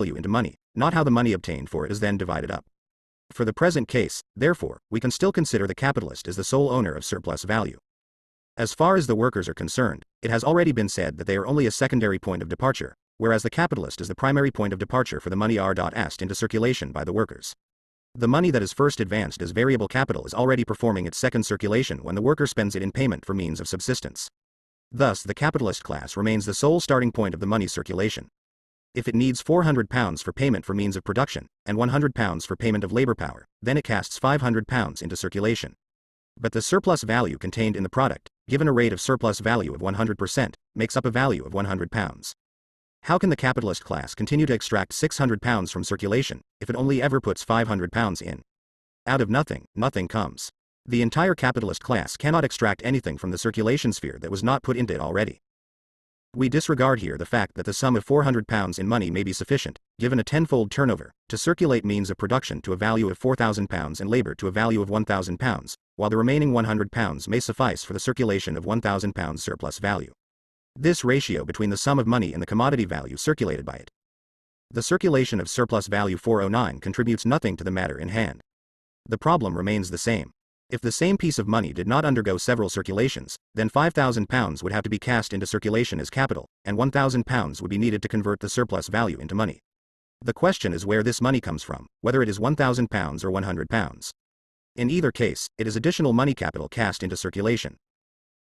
value into money, not how the money obtained for it is then divided up. For the present case, therefore, we can still consider the capitalist as the sole owner of surplus value. As far as the workers are concerned, it has already been said that they are only a secondary point of departure, whereas the capitalist is the primary point of departure for the money asked into circulation by the workers. The money that is first advanced as variable capital is already performing its second circulation when the worker spends it in payment for means of subsistence. Thus, the capitalist class remains the sole starting point of the money circulation. If it needs £400 for payment for means of production, and £100 for payment of labor power, then it casts £500 into circulation. But the surplus value contained in the product, given a rate of surplus value of 100%, makes up a value of £100. How can the capitalist class continue to extract £600 from circulation, if it only ever puts £500 in? Out of nothing, nothing comes. The entire capitalist class cannot extract anything from the circulation sphere that was not put into it already. We disregard here the fact that the sum of £400 in money may be sufficient, given a tenfold turnover, to circulate means of production to a value of £4,000 and labor to a value of £1,000, while the remaining £100 may suffice for the circulation of £1,000 surplus value. This ratio between the sum of money and the commodity value circulated by it. The circulation of surplus value 409 contributes nothing to the matter in hand. The problem remains the same. If the same piece of money did not undergo several circulations, then £5,000 would have to be cast into circulation as capital, and £1,000 would be needed to convert the surplus value into money. The question is where this money comes from, whether it is £1,000 or £100. In either case, it is additional money capital cast into circulation.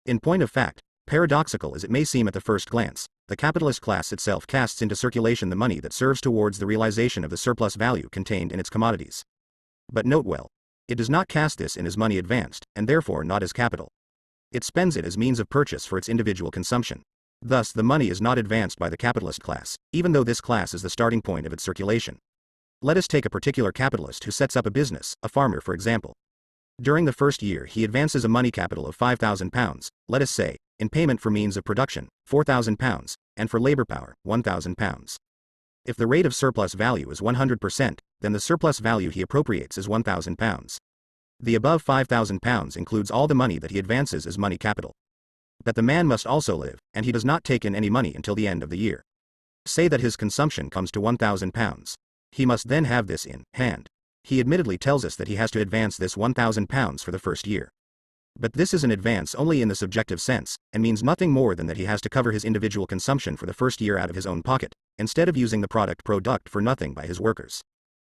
In point of fact, paradoxical as it may seem at the first glance, the capitalist class itself casts into circulation the money that serves towards the realization of the surplus value contained in its commodities. But note well, it does not cast this in as money advanced, and therefore not as capital. It spends it as means of purchase for its individual consumption. Thus, the money is not advanced by the capitalist class, even though this class is the starting point of its circulation. Let us take a particular capitalist who sets up a business, a farmer for example. During the first year he advances a money capital of £5,000, let us say, in payment for means of production, £4,000, and for labor power, £1,000. If the rate of surplus value is 100%, then the surplus value he appropriates is £1,000. The above £5,000 includes all the money that he advances as money capital. But the man must also live, and he does not take in any money until the end of the year. Say that his consumption comes to £1,000. He must then have this in hand. He admittedly tells us that he has to advance this £1,000 for the first year. But this is an advance only in the subjective sense, and means nothing more than that he has to cover his individual consumption for the first year out of his own pocket, instead of using the product for nothing by his workers.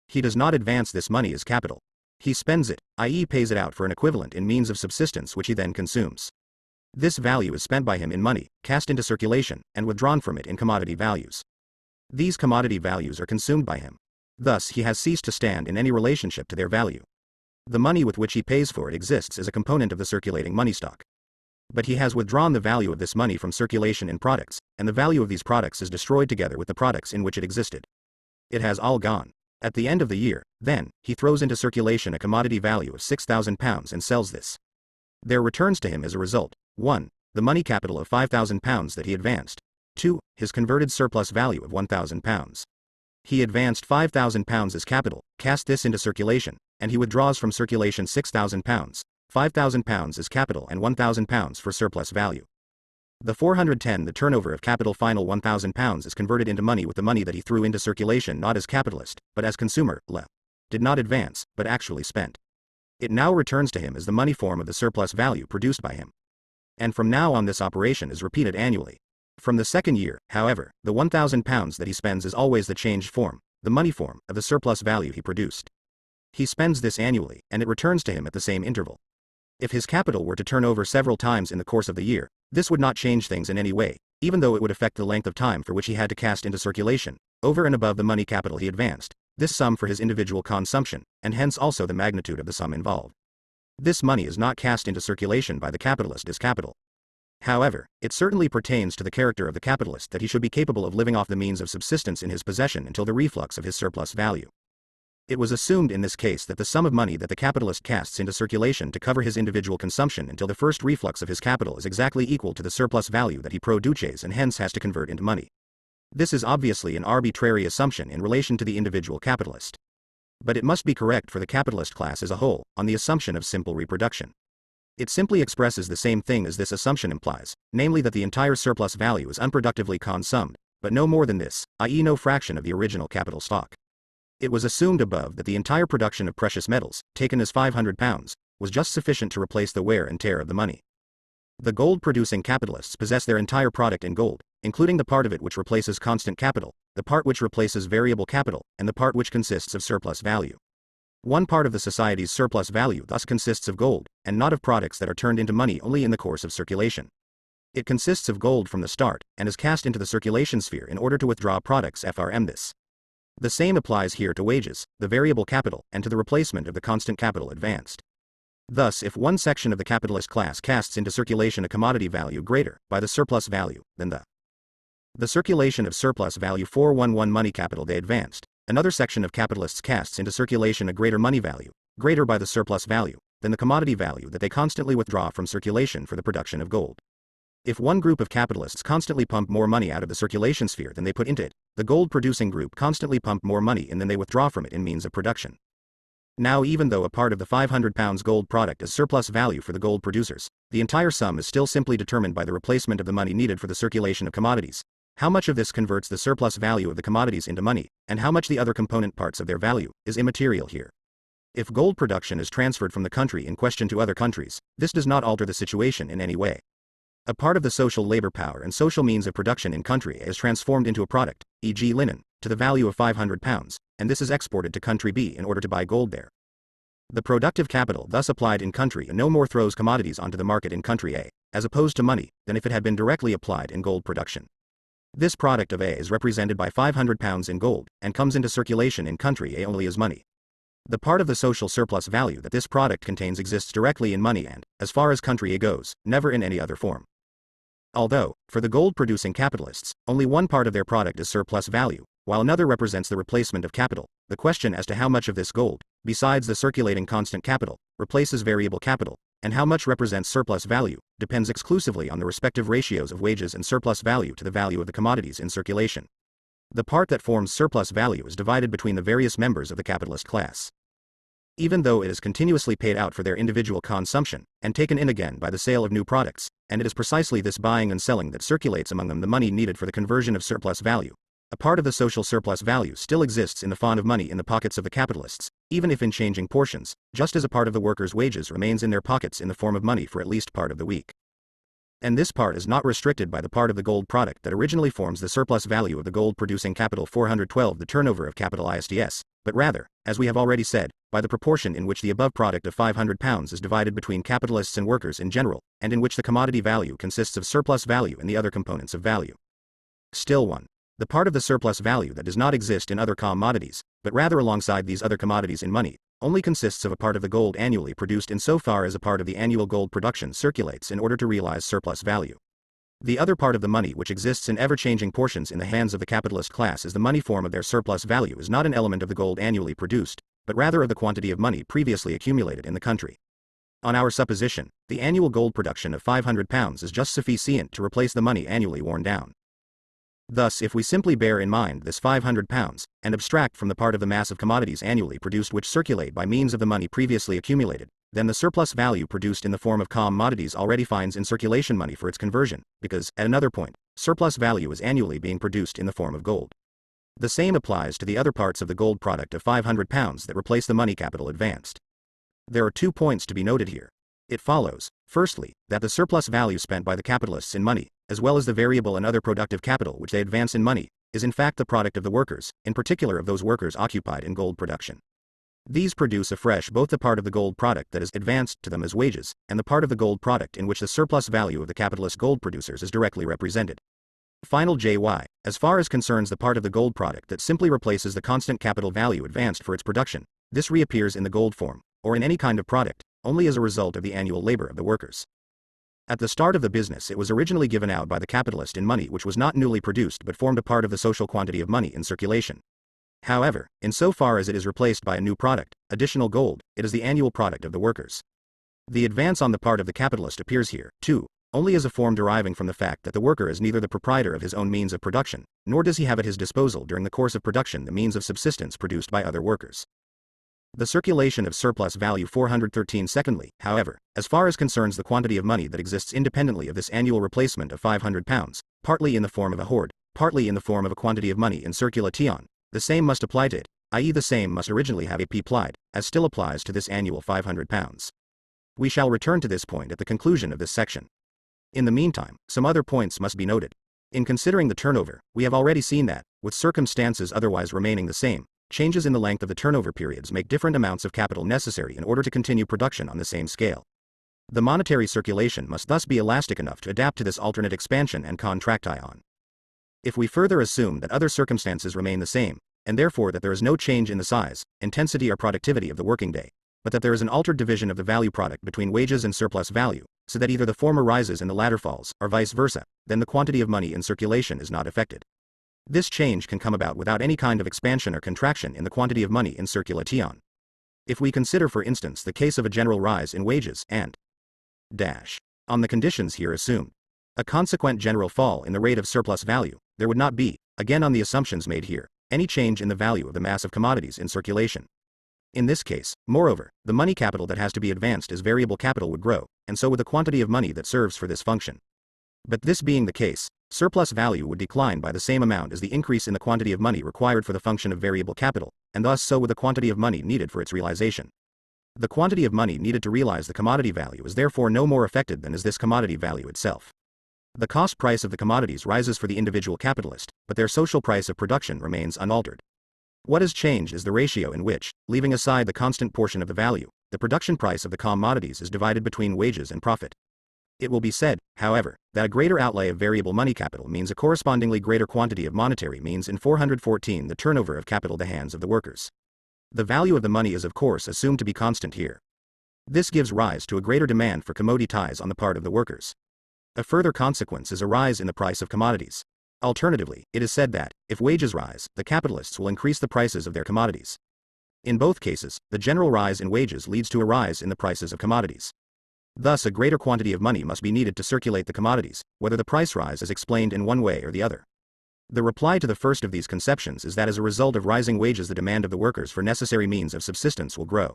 He does not advance this money as capital. He spends it, i.e. pays it out for an equivalent in means of subsistence which he then consumes. This value is spent by him in money, cast into circulation, and withdrawn from it in commodity values. These commodity values are consumed by him. Thus he has ceased to stand in any relationship to their value. The money with which he pays for it exists as a component of the circulating money stock. But he has withdrawn the value of this money from circulation in products, and the value of these products is destroyed together with the products in which it existed. It has all gone. At the end of the year, then, he throws into circulation a commodity value of £6,000 and sells this. There returns to him as a result, 1. The money capital of £5,000 that he advanced. 2. His converted surplus value of £1,000. He advanced £5,000 as capital, cast this into circulation, and he withdraws from circulation £6,000, £5,000 as capital and £1,000 for surplus value. The 410 the turnover of capital final £1,000 is converted into money with the money that he threw into circulation not as capitalist, but as consumer, did not advance, but actually spent. It now returns to him as the money form of the surplus value produced by him. And from now on this operation is repeated annually. From the second year, however, the £1,000 that he spends is always the changed form, the money form, of the surplus value he produced. He spends this annually, and it returns to him at the same interval. If his capital were to turn over several times in the course of the year, this would not change things in any way, even though it would affect the length of time for which he had to cast into circulation, over and above the money capital he advanced, this sum for his individual consumption, and hence also the magnitude of the sum involved. This money is not cast into circulation by the capitalist as capital. However, it certainly pertains to the character of the capitalist that he should be capable of living off the means of subsistence in his possession until the reflux of his surplus value. It was assumed in this case that the sum of money that the capitalist casts into circulation to cover his individual consumption until the first reflux of his capital is exactly equal to the surplus value that he produces and hence has to convert into money. This is obviously an arbitrary assumption in relation to the individual capitalist. But it must be correct for the capitalist class as a whole, on the assumption of simple reproduction. It simply expresses the same thing as this assumption implies, namely that the entire surplus value is unproductively consumed, but no more than this, i.e. no fraction of the original capital stock. It was assumed above that the entire production of precious metals, taken as 500 pounds, was just sufficient to replace the wear and tear of the money. The gold-producing capitalists possess their entire product in gold, including the part of it which replaces constant capital, the part which replaces variable capital, and the part which consists of surplus value. One part of the society's surplus value thus consists of gold, and not of products that are turned into money only in the course of circulation. It consists of gold from the start, and is cast into the circulation sphere in order to withdraw products from this. The same applies here to wages, the variable capital, and to the replacement of the constant capital advanced. Thus, if one section of the capitalist class casts into circulation a commodity value greater, by the surplus value, than the circulation of surplus value 411 money capital they advanced, another section of capitalists casts into circulation a greater money value, greater by the surplus value, than the commodity value that they constantly withdraw from circulation for the production of gold. If one group of capitalists constantly pump more money out of the circulation sphere than they put into it, the gold-producing group constantly pump more money in than they withdraw from it in means of production. Now, even though a part of the 500 pounds gold product is surplus value for the gold producers, the entire sum is still simply determined by the replacement of the money needed for the circulation of commodities. How much of this converts the surplus value of the commodities into money, and how much the other component parts of their value, is immaterial here. If gold production is transferred from the country in question to other countries, this does not alter the situation in any way. A part of the social labor power and social means of production in country A is transformed into a product, e.g. linen, to the value of 500 pounds, and this is exported to country B in order to buy gold there. The productive capital thus applied in country A no more throws commodities onto the market in country A, as opposed to money, than if it had been directly applied in gold production. This product of A is represented by 500 pounds in gold, and comes into circulation in country A only as money. The part of the social surplus value that this product contains exists directly in money and, as far as country A goes, never in any other form. Although, for the gold-producing capitalists, only one part of their product is surplus value, while another represents the replacement of capital, the question as to how much of this gold, besides the circulating constant capital, replaces variable capital, and how much represents surplus value, depends exclusively on the respective ratios of wages and surplus value to the value of the commodities in circulation. The part that forms surplus value is divided between the various members of the capitalist class. Even though it is continuously paid out for their individual consumption, and taken in again by the sale of new products, and it is precisely this buying and selling that circulates among them the money needed for the conversion of surplus value, a part of the social surplus value still exists in the form of money in the pockets of the capitalists, even if in changing portions, just as a part of the workers' wages remains in their pockets in the form of money for at least part of the week. And this part is not restricted by the part of the gold product that originally forms the surplus value of the gold-producing capital 412 the turnover of capital ISDS, but rather, as we have already said, by the proportion in which the above product of 500 pounds is divided between capitalists and workers in general, and in which the commodity value consists of surplus value and the other components of value. Still one. The part of the surplus value that does not exist in other commodities, but rather alongside these other commodities in money, only consists of a part of the gold annually produced insofar as a part of the annual gold production circulates in order to realize surplus value. The other part of the money which exists in ever-changing portions in the hands of the capitalist class as the money form of their surplus value is not an element of the gold annually produced, but rather of the quantity of money previously accumulated in the country. On our supposition, the annual gold production of 500 pounds is just sufficient to replace the money annually worn down. Thus, if we simply bear in mind this 500 pounds, and abstract from the part of the mass of commodities annually produced which circulate by means of the money previously accumulated, then the surplus value produced in the form of commodities already finds in circulation money for its conversion, because, at another point, surplus value is annually being produced in the form of gold. The same applies to the other parts of the gold product of 500 pounds that replace the money capital advanced. There are 2 points to be noted here. It follows, firstly, that the surplus value spent by the capitalists in money, as well as the variable and other productive capital which they advance in money, is in fact the product of the workers, in particular of those workers occupied in gold production. These produce afresh both the part of the gold product that is advanced to them as wages, and the part of the gold product in which the surplus value of the capitalist gold producers is directly represented. Final JY, as far as concerns the part of the gold product that simply replaces the constant capital value advanced for its production, this reappears in the gold form, or in any kind of product, only as a result of the annual labor of the workers. At the start of the business it was originally given out by the capitalist in money which was not newly produced but formed a part of the social quantity of money in circulation. However, insofar as it is replaced by a new product, additional gold, it is the annual product of the workers. The advance on the part of the capitalist appears here, too, only as a form deriving from the fact that the worker is neither the proprietor of his own means of production, nor does he have at his disposal during the course of production the means of subsistence produced by other workers. The circulation of surplus value 413 secondly, however, as far as concerns the quantity of money that exists independently of this annual replacement of 500 pounds, partly in the form of a hoard, partly in the form of a quantity of money in circulation, the same must apply to it, i.e. the same must originally have been applied, as still applies to this annual £500. We shall return to this point at the conclusion of this section. In the meantime, some other points must be noted. In considering the turnover, we have already seen that, with circumstances otherwise remaining the same, changes in the length of the turnover periods make different amounts of capital necessary in order to continue production on the same scale. The monetary circulation must thus be elastic enough to adapt to this alternate expansion and contraction. If we further assume that other circumstances remain the same, and therefore that there is no change in the size, intensity or productivity of the working day, but that there is an altered division of the value product between wages and surplus value, so that either the former rises and the latter falls, or vice versa, then the quantity of money in circulation is not affected. This change can come about without any kind of expansion or contraction in the quantity of money in circulation. If we consider for instance the case of a general rise in wages and on the conditions here assumed, a consequent general fall in the rate of surplus value, there would not be, again on the assumptions made here, any change in the value of the mass of commodities in circulation. In this case, moreover, the money capital that has to be advanced as variable capital would grow, and so would the quantity of money that serves for this function. But this being the case, surplus value would decline by the same amount as the increase in the quantity of money required for the function of variable capital, and thus so would the quantity of money needed for its realization. The quantity of money needed to realize the commodity value is therefore no more affected than is this commodity value itself. The cost price of the commodities rises for the individual capitalist, but their social price of production remains unaltered. What has changed is the ratio in which, leaving aside the constant portion of the value, the production price of the commodities is divided between wages and profit. It will be said, however, that a greater outlay of variable money capital means a correspondingly greater quantity of monetary means in 414 the turnover of capital the hands of the workers. The value of the money is of course assumed to be constant here. This gives rise to a greater demand for commodities on the part of the workers. A further consequence is a rise in the price of commodities. Alternatively, it is said that, if wages rise, the capitalists will increase the prices of their commodities. In both cases, the general rise in wages leads to a rise in the prices of commodities. Thus a greater quantity of money must be needed to circulate the commodities, whether the price rise is explained in one way or the other. The reply to the first of these conceptions is that as a result of rising wages the demand of the workers for necessary means of subsistence will grow.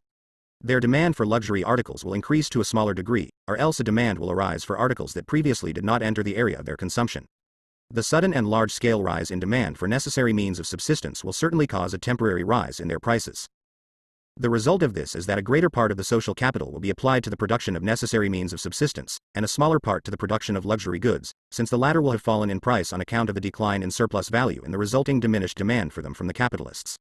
Their demand for luxury articles will increase to a smaller degree, or else a demand will arise for articles that previously did not enter the area of their consumption. The sudden and large-scale rise in demand for necessary means of subsistence will certainly cause a temporary rise in their prices. The result of this is that a greater part of the social capital will be applied to the production of necessary means of subsistence, and a smaller part to the production of luxury goods, since the latter will have fallen in price on account of the decline in surplus value and the resulting diminished demand for them from the capitalists.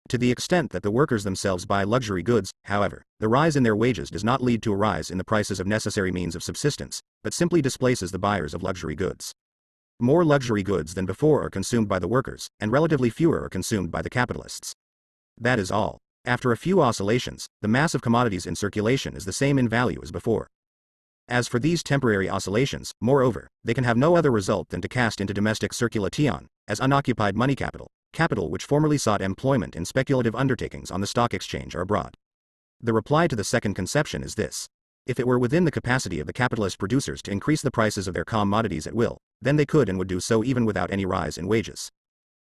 To the extent that the workers themselves buy luxury goods, however, the rise in their wages does not lead to a rise in the prices of necessary means of subsistence, but simply displaces the buyers of luxury goods. More luxury goods than before are consumed by the workers, and relatively fewer are consumed by the capitalists. That is all. After a few oscillations, the mass of commodities in circulation is the same in value as before. As for these temporary oscillations, moreover, they can have no other result than to cast into domestic circulation, as unoccupied money capital, capital which formerly sought employment in speculative undertakings on the stock exchange or abroad. The reply to the second conception is this. If it were within the capacity of the capitalist producers to increase the prices of their commodities at will, then they could and would do so even without any rise in wages.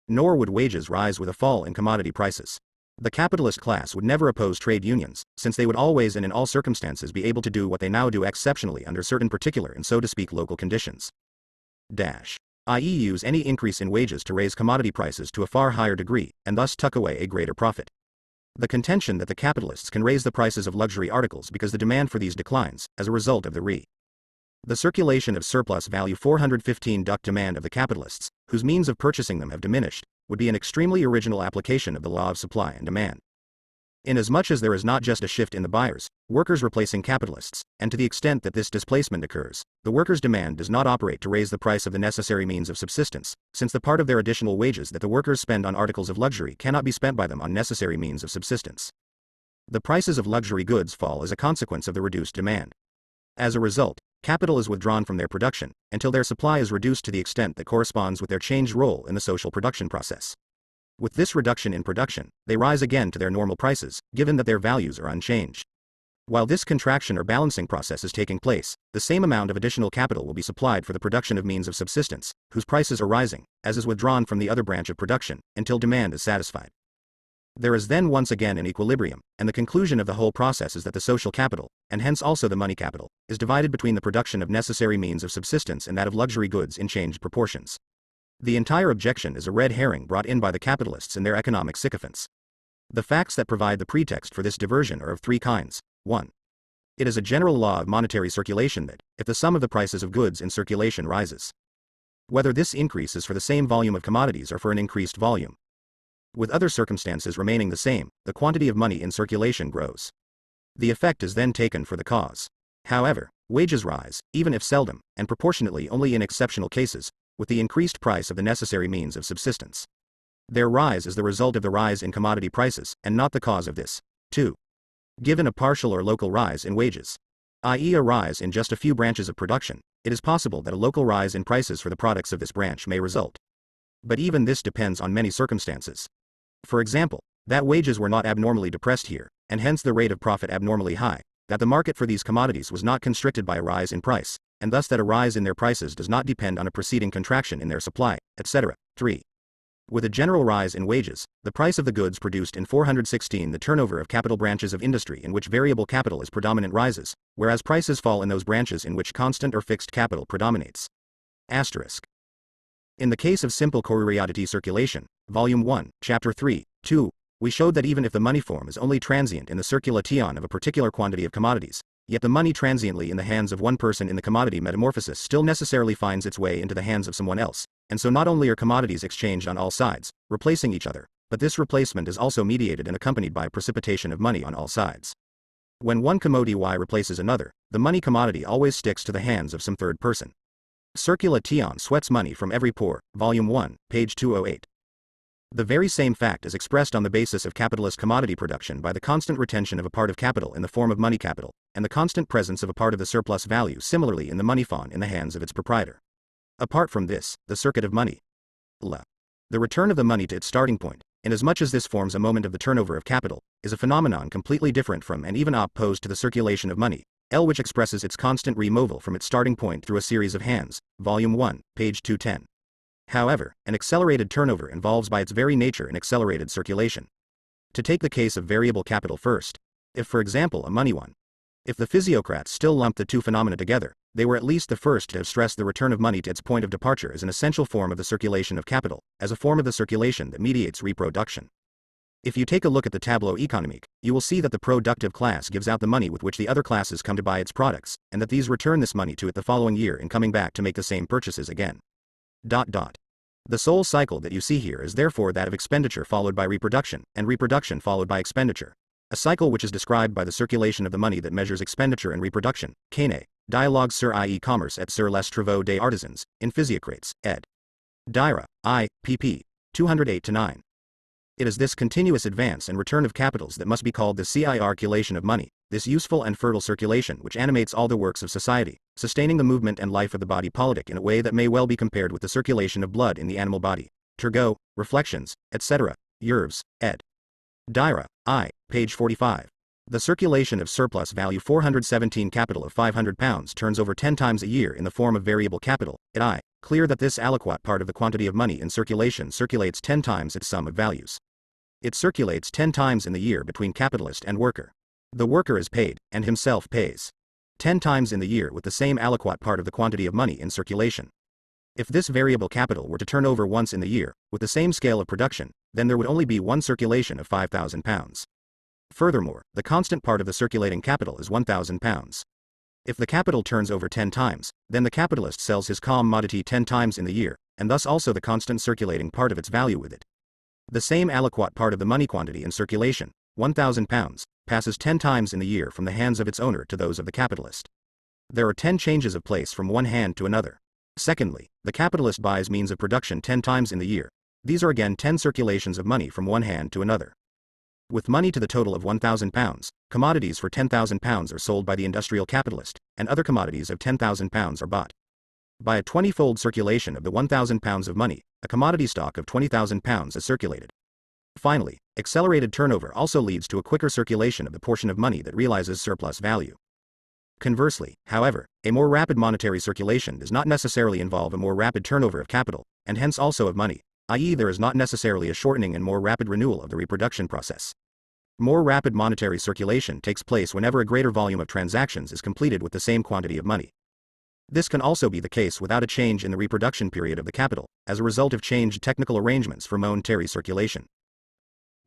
Nor would wages rise with a fall in commodity prices. The capitalist class would never oppose trade unions, since they would always and in all circumstances be able to do what they now do exceptionally under certain particular and so to speak local conditions. I.e. use any increase in wages to raise commodity prices to a far higher degree, and thus tuck away a greater profit. The contention that the capitalists can raise the prices of luxury articles because the demand for these declines, as a result of the circulation of surplus value 415 demand of the capitalists, whose means of purchasing them have diminished, would be an extremely original application of the law of supply and demand. Inasmuch as there is not just a shift in the buyers, workers replacing capitalists, and to the extent that this displacement occurs, the workers' demand does not operate to raise the price of the necessary means of subsistence, since the part of their additional wages that the workers spend on articles of luxury cannot be spent by them on necessary means of subsistence. The prices of luxury goods fall as a consequence of the reduced demand. As a result, capital is withdrawn from their production, until their supply is reduced to the extent that corresponds with their changed role in the social production process. With this reduction in production, they rise again to their normal prices, given that their values are unchanged. While this contraction or balancing process is taking place, the same amount of additional capital will be supplied for the production of means of subsistence, whose prices are rising, as is withdrawn from the other branch of production, until demand is satisfied. There is then once again an equilibrium, and the conclusion of the whole process is that the social capital, and hence also the money capital, is divided between the production of necessary means of subsistence and that of luxury goods in changed proportions. The entire objection is a red herring brought in by the capitalists and their economic sycophants. The facts that provide the pretext for this diversion are of three kinds. 1. It is a general law of monetary circulation that, if the sum of the prices of goods in circulation rises, whether this increase is for the same volume of commodities or for an increased volume, with other circumstances remaining the same, the quantity of money in circulation grows. The effect is then taken for the cause. However, wages rise, even if seldom, and proportionately only in exceptional cases, with the increased price of the necessary means of subsistence. Their rise is the result of the rise in commodity prices, and not the cause of this. 2. Given a partial or local rise in wages, i.e. a rise in just a few branches of production, it is possible that a local rise in prices for the products of this branch may result. But even this depends on many circumstances. For example, that wages were not abnormally depressed here, and hence the rate of profit abnormally high, that the market for these commodities was not constricted by a rise in price, and thus that a rise in their prices does not depend on a preceding contraction in their supply, etc. 3. With a general rise in wages, the price of the goods produced in 416 the turnover of capital branches of industry in which variable capital is predominant rises, whereas prices fall in those branches in which constant or fixed capital predominates. Asterisk. In the case of simple courier circulation, Volume 1, Chapter 3, 2, we showed that even if the money form is only transient in the circulation of a particular quantity of commodities, yet the money transiently in the hands of one person in the commodity metamorphosis still necessarily finds its way into the hands of someone else, and so not only are commodities exchanged on all sides, replacing each other, but this replacement is also mediated and accompanied by precipitation of money on all sides. When one commodity Y replaces another, the money commodity always sticks to the hands of some third person. Circulation sweats money from every pore, Volume 1, page 208. The very same fact is expressed on the basis of capitalist commodity production by the constant retention of a part of capital in the form of money capital, and the constant presence of a part of the surplus value similarly in the money fund in the hands of its proprietor. Apart from this, the circuit of money, the return of the money to its starting point, inasmuch as this forms a moment of the turnover of capital, is a phenomenon completely different from and even opposed to the circulation of money, which expresses its constant removal from its starting point through a series of hands, Volume 1, page 210. However, an accelerated turnover involves by its very nature an accelerated circulation. To take the case of variable capital first, if for example a money one, if the physiocrats still lumped the two phenomena together, they were at least the first to have stressed the return of money to its point of departure as an essential form of the circulation of capital, as a form of the circulation that mediates reproduction. If you take a look at the tableau économique, you will see that the productive class gives out the money with which the other classes come to buy its products, and that these return this money to it the following year in coming back to make the same purchases again. The sole cycle that you see here is therefore that of expenditure followed by reproduction, and reproduction followed by expenditure. A cycle which is described by the circulation of the money that measures expenditure and reproduction. Kane, Dialogues sur e-commerce et sur les travaux des artisans, in Physiocrates, ed. Dyra, I, pp. 208-9. It is this continuous advance and return of capitals that must be called the circulation of money, this useful and fertile circulation which animates all the works of society, sustaining the movement and life of the body politic in a way that may well be compared with the circulation of blood in the animal body. Turgot, Reflections, etc., Yerves, ed. Dyra, I, page 45. The circulation of surplus value 417 capital of £500 turns over 10 times a year in the form of variable capital, I. Clear that this aliquot part of the quantity of money in circulation circulates 10 times its sum of values. It circulates 10 times in the year between capitalist and worker. The worker is paid, and himself pays 10 times in the year with the same aliquot part of the quantity of money in circulation. If this variable capital were to turn over once in the year, with the same scale of production, then there would only be one circulation of £5,000. Furthermore, the constant part of the circulating capital is £1,000. If the capital turns over 10 times, then the capitalist sells his commodity 10 times in the year, and thus also the constant circulating part of its value with it. The same aliquot part of the money quantity in circulation, £1,000, passes 10 times in the year from the hands of its owner to those of the capitalist. There are 10 changes of place from one hand to another. Secondly, the capitalist buys means of production 10 times in the year. These are again 10 circulations of money from one hand to another. With money to the total of £1,000, commodities for £10,000 are sold by the industrial capitalist, and other commodities of £10,000 are bought. By a 20-fold circulation of the £1,000 of money, a commodity stock of £20,000 is circulated. Finally, accelerated turnover also leads to a quicker circulation of the portion of money that realizes surplus value. Conversely, however, a more rapid monetary circulation does not necessarily involve a more rapid turnover of capital, and hence also of money, i.e. there is not necessarily a shortening and more rapid renewal of the reproduction process. More rapid monetary circulation takes place whenever a greater volume of transactions is completed with the same quantity of money. This can also be the case without a change in the reproduction period of the capital, as a result of changed technical arrangements for monetary circulation.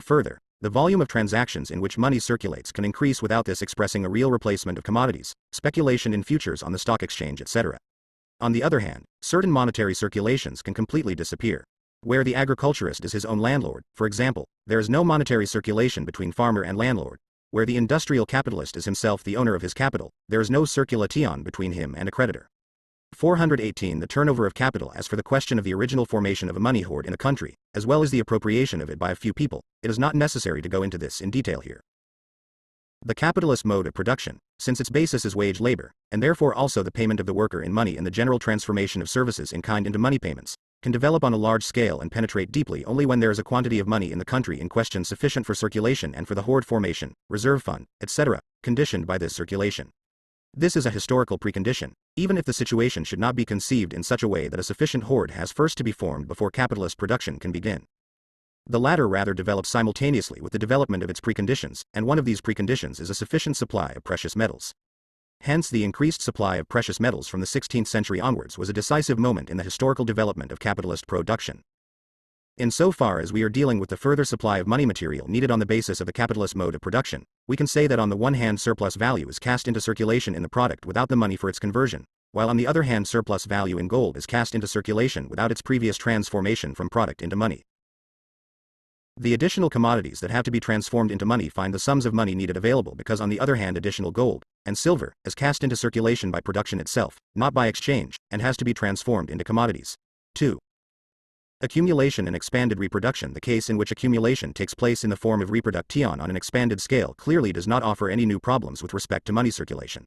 Further, the volume of transactions in which money circulates can increase without this expressing a real replacement of commodities, speculation in futures on the stock exchange, etc. On the other hand, certain monetary circulations can completely disappear. Where the agriculturist is his own landlord, for example, there is no monetary circulation between farmer and landlord. Where the industrial capitalist is himself the owner of his capital, there is no circulation between him and a creditor. 418 The turnover of capital. As for the question of the original formation of a money hoard in a country, as well as the appropriation of it by a few people, it is not necessary to go into this in detail here. The capitalist mode of production, since its basis is wage labor, and therefore also the payment of the worker in money and the general transformation of services in kind into money payments, can develop on a large scale and penetrate deeply only when there is a quantity of money in the country in question sufficient for circulation and for the hoard formation, reserve fund, etc., conditioned by this circulation. This is a historical precondition, even if the situation should not be conceived in such a way that a sufficient hoard has first to be formed before capitalist production can begin. The latter rather develops simultaneously with the development of its preconditions, and one of these preconditions is a sufficient supply of precious metals. Hence the increased supply of precious metals from the 16th century onwards was a decisive moment in the historical development of capitalist production. In so far as we are dealing with the further supply of money material needed on the basis of the capitalist mode of production, we can say that on the one hand surplus value is cast into circulation in the product without the money for its conversion, while on the other hand surplus value in gold is cast into circulation without its previous transformation from product into money. The additional commodities that have to be transformed into money find the sums of money needed available because on the other hand additional gold and silver is cast into circulation by production itself, not by exchange, and has to be transformed into commodities. 2. Accumulation and expanded reproduction. The case in which accumulation takes place in the form of reproduction on an expanded scale clearly does not offer any new problems with respect to money circulation.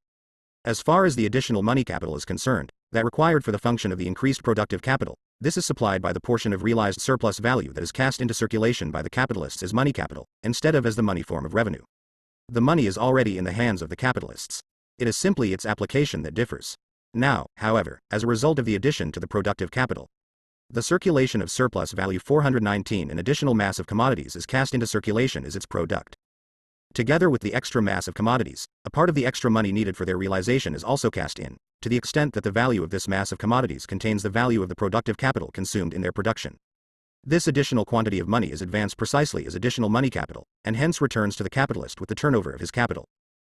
As far as the additional money capital is concerned, that required for the function of the increased productive capital, this is supplied by the portion of realized surplus value that is cast into circulation by the capitalists as money capital, instead of as the money form of revenue. The money is already in the hands of the capitalists. It is simply its application that differs. Now, however, as a result of the addition to the productive capital, the circulation of surplus value 419 an additional mass of commodities is cast into circulation as its product. Together with the extra mass of commodities, a part of the extra money needed for their realization is also cast in, to the extent that the value of this mass of commodities contains the value of the productive capital consumed in their production. This additional quantity of money is advanced precisely as additional money capital, and hence returns to the capitalist with the turnover of his capital.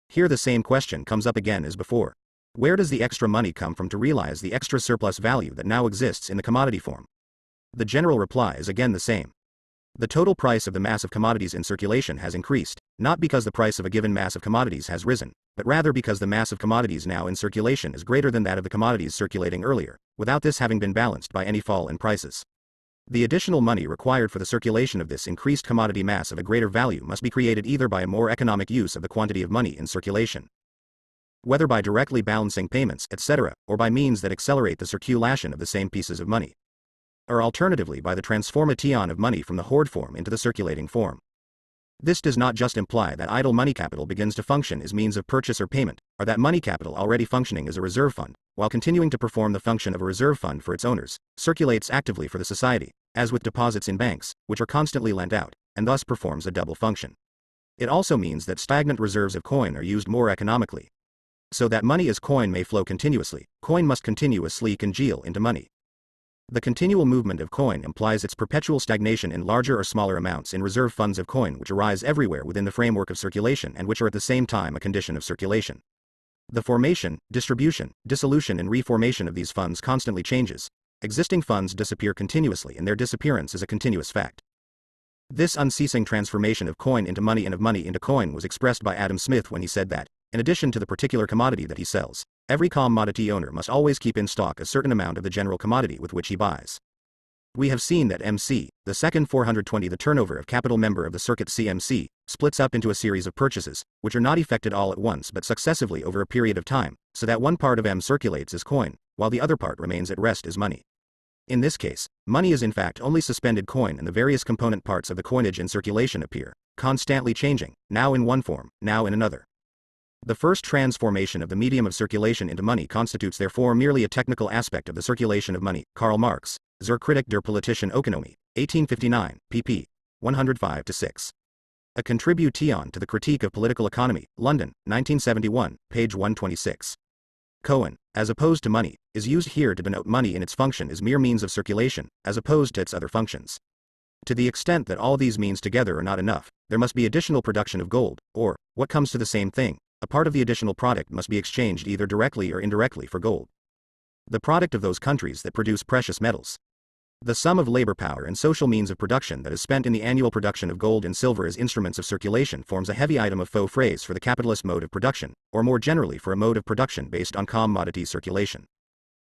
Here the same question comes up again as before. Where does the extra money come from to realize the extra surplus value that now exists in the commodity form? The general reply is again the same. The total price of the mass of commodities in circulation has increased, not because the price of a given mass of commodities has risen, but rather because the mass of commodities now in circulation is greater than that of the commodities circulating earlier, without this having been balanced by any fall in prices. The additional money required for the circulation of this increased commodity mass of a greater value must be created either by a more economic use of the quantity of money in circulation, whether by directly balancing payments, etc., or by means that accelerate the circulation of the same pieces of money, or alternatively by the transformation of money from the hoard form into the circulating form. This does not just imply that idle money capital begins to function as means of purchase or payment, or that money capital already functioning as a reserve fund, while continuing to perform the function of a reserve fund for its owners, circulates actively for the society, as with deposits in banks, which are constantly lent out, and thus performs a double function. It also means that stagnant reserves of coin are used more economically. So that money as coin may flow continuously, coin must continuously congeal into money. The continual movement of coin implies its perpetual stagnation in larger or smaller amounts in reserve funds of coin which arise everywhere within the framework of circulation and which are at the same time a condition of circulation. The formation, distribution, dissolution and reformation of these funds constantly changes. Existing funds disappear continuously and their disappearance is a continuous fact. This unceasing transformation of coin into money and of money into coin was expressed by Adam Smith when he said that, in addition to the particular commodity that he sells, every commodity owner must always keep in stock a certain amount of the general commodity with which he buys. We have seen that MC, the second 420 the turnover of capital member of the circuit CMC, splits up into a series of purchases, which are not effected all at once but successively over a period of time, so that one part of M circulates as coin, while the other part remains at rest as money. In this case, money is in fact only suspended coin and the various component parts of the coinage in circulation appear, constantly changing, now in one form, now in another. The first transformation of the medium of circulation into money constitutes therefore merely a technical aspect of the circulation of money. Karl Marx, Zur Kritik der politischen Ökonomie, 1859, pp. 105-6. A contribution to the critique of political economy, London, 1971, page 126. Cohen, as opposed to money, is used here to denote money in its function as mere means of circulation, as opposed to its other functions. To the extent that all these means together are not enough, there must be additional production of gold, or, what comes to the same thing, a part of the additional product must be exchanged either directly or indirectly for gold. The product of those countries that produce precious metals. The sum of labor power and social means of production that is spent in the annual production of gold and silver as instruments of circulation forms a heavy item of faux phrase for the capitalist mode of production, or more generally for a mode of production based on commodity circulation.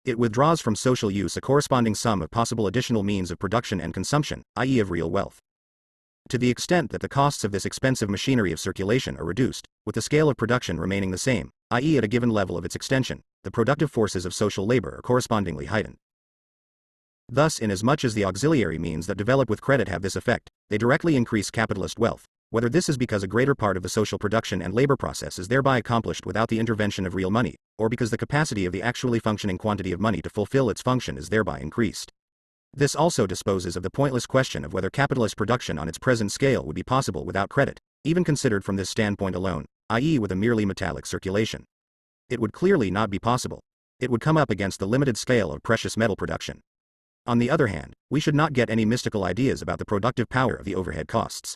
It withdraws from social use a corresponding sum of possible additional means of production and consumption, i.e. of real wealth. To the extent that the costs of this expensive machinery of circulation are reduced, with the scale of production remaining the same, i.e. at a given level of its extension, the productive forces of social labor are correspondingly heightened. Thus, inasmuch as the auxiliary means that develop with credit have this effect, they directly increase capitalist wealth, whether this is because a greater part of the social production and labor process is thereby accomplished without the intervention of real money, or because the capacity of the actually functioning quantity of money to fulfill its function is thereby increased. This also disposes of the pointless question of whether capitalist production on its present scale would be possible without credit, even considered from this standpoint alone, i.e. with a merely metallic circulation. It would clearly not be possible. It would come up against the limited scale of precious metal production. On the other hand, we should not get any mystical ideas about the productive power of the overhead costs.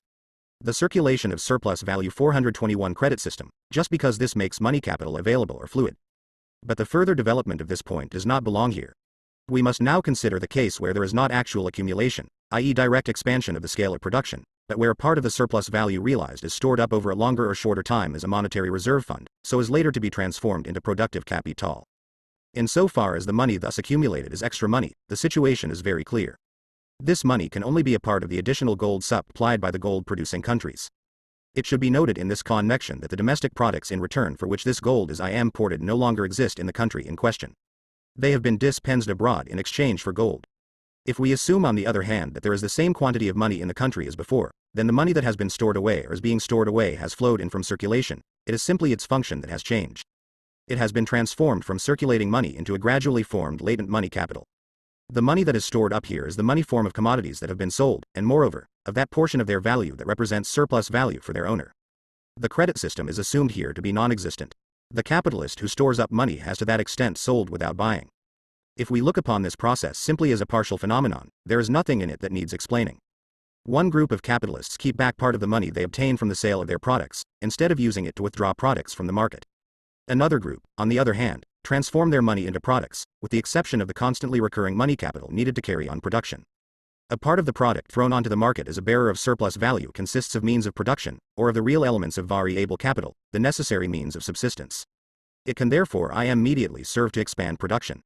The circulation of surplus value 421 credit system, just because this makes money capital available or fluid. But the further development of this point does not belong here. We must now consider the case where there is not actual accumulation, i.e. direct expansion of the scale of production, but where a part of the surplus value realized is stored up over a longer or shorter time as a monetary reserve fund, so as later to be transformed into productive capital. Insofar as the money thus accumulated is extra money, the situation is very clear. This money can only be a part of the additional gold supplied by the gold-producing countries. It should be noted in this connection that the domestic products in return for which this gold is imported no longer exist in the country in question. They have been dispensed abroad in exchange for gold. If we assume on the other hand that there is the same quantity of money in the country as before, then the money that has been stored away or is being stored away has flowed in from circulation, it is simply its function that has changed. It has been transformed from circulating money into a gradually formed latent money capital. The money that is stored up here is the money form of commodities that have been sold, and moreover, of that portion of their value that represents surplus value for their owner. The credit system is assumed here to be non-existent. The capitalist who stores up money has to that extent sold without buying. If we look upon this process simply as a partial phenomenon, there is nothing in it that needs explaining. One group of capitalists keep back part of the money they obtain from the sale of their products, instead of using it to withdraw products from the market. Another group, on the other hand, transform their money into products, with the exception of the constantly recurring money capital needed to carry on production. A part of the product thrown onto the market as a bearer of surplus value consists of means of production, or of the real elements of variable capital, the necessary means of subsistence. It can therefore immediately serve to expand production.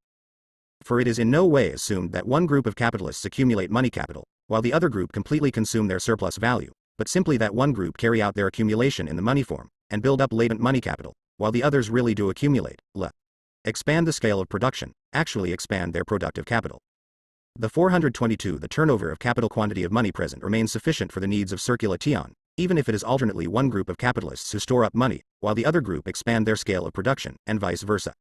For it is in no way assumed that one group of capitalists accumulate money capital, while the other group completely consume their surplus value, but simply that one group carry out their accumulation in the money form, and build up latent money capital, while the others really do accumulate, expand the scale of production, actually expand their productive capital. The 422 The turnover of capital quantity of money present remains sufficient for the needs of circulation, even if it is alternately one group of capitalists who store up money, while the other group expand their scale of production, and vice versa.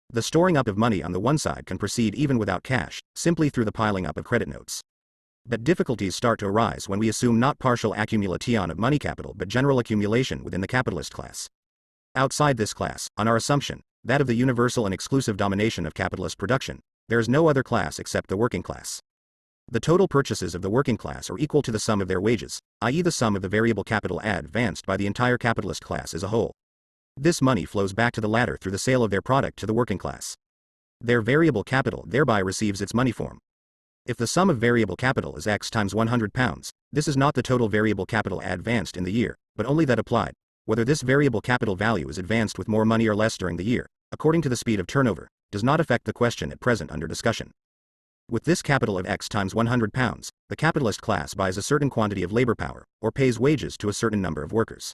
The storing up of money on the one side can proceed even without cash, simply through the piling up of credit notes. But difficulties start to arise when we assume not partial accumulation of money capital but general accumulation within the capitalist class. Outside this class, on our assumption, that of the universal and exclusive domination of capitalist production, there is no other class except the working class. The total purchases of the working class are equal to the sum of their wages, i.e. the sum of the variable capital advanced by the entire capitalist class as a whole. This money flows back to the latter through the sale of their product to the working class. Their variable capital thereby receives its money form. If the sum of variable capital is X times £100, this is not the total variable capital advanced in the year, but only that applied. Whether this variable capital value is advanced with more money or less during the year, according to the speed of turnover, does not affect the question at present under discussion. With this capital of X times £100, the capitalist class buys a certain quantity of labor power, or pays wages to a certain number of workers.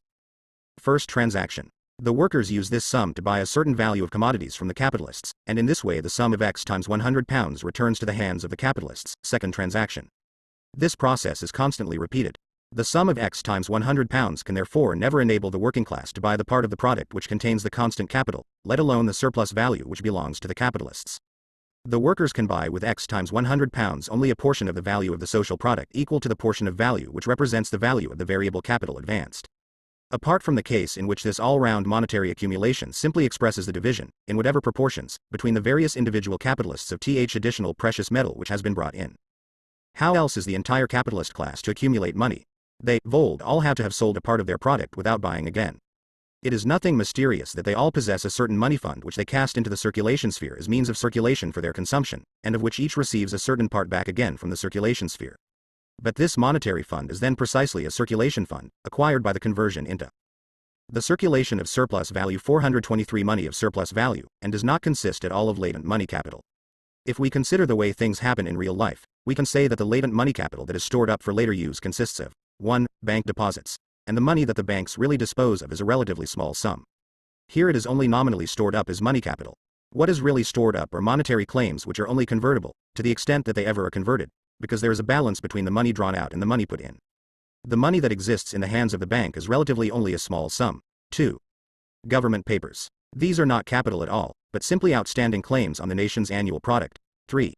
First transaction. The workers use this sum to buy a certain value of commodities from the capitalists, and in this way the sum of X times £100 returns to the hands of the capitalists. Second transaction. This process is constantly repeated. The sum of X times £100 can therefore never enable the working class to buy the part of the product which contains the constant capital, let alone the surplus value which belongs to the capitalists. The workers can buy with X times £100 only a portion of the value of the social product equal to the portion of value which represents the value of the variable capital advanced. Apart from the case in which this all-round monetary accumulation simply expresses the division, in whatever proportions, between the various individual capitalists of additional precious metal which has been brought in. How else is the entire capitalist class to accumulate money? They, vold, all have to have sold a part of their product without buying again. It is nothing mysterious that they all possess a certain money fund which they cast into the circulation sphere as means of circulation for their consumption, and of which each receives a certain part back again from the circulation sphere. But this monetary fund is then precisely a circulation fund, acquired by the conversion into the circulation of surplus value 423 money of surplus value, and does not consist at all of latent money capital. If we consider the way things happen in real life, we can say that the latent money capital that is stored up for later use consists of 1. Bank deposits, and the money that the banks really dispose of is a relatively small sum. Here it is only nominally stored up as money capital. What is really stored up are monetary claims which are only convertible, to the extent that they ever are converted, because there is a balance between the money drawn out and the money put in. The money that exists in the hands of the bank is relatively only a small sum. 2. Government papers. These are not capital at all, but simply outstanding claims on the nation's annual product. 3.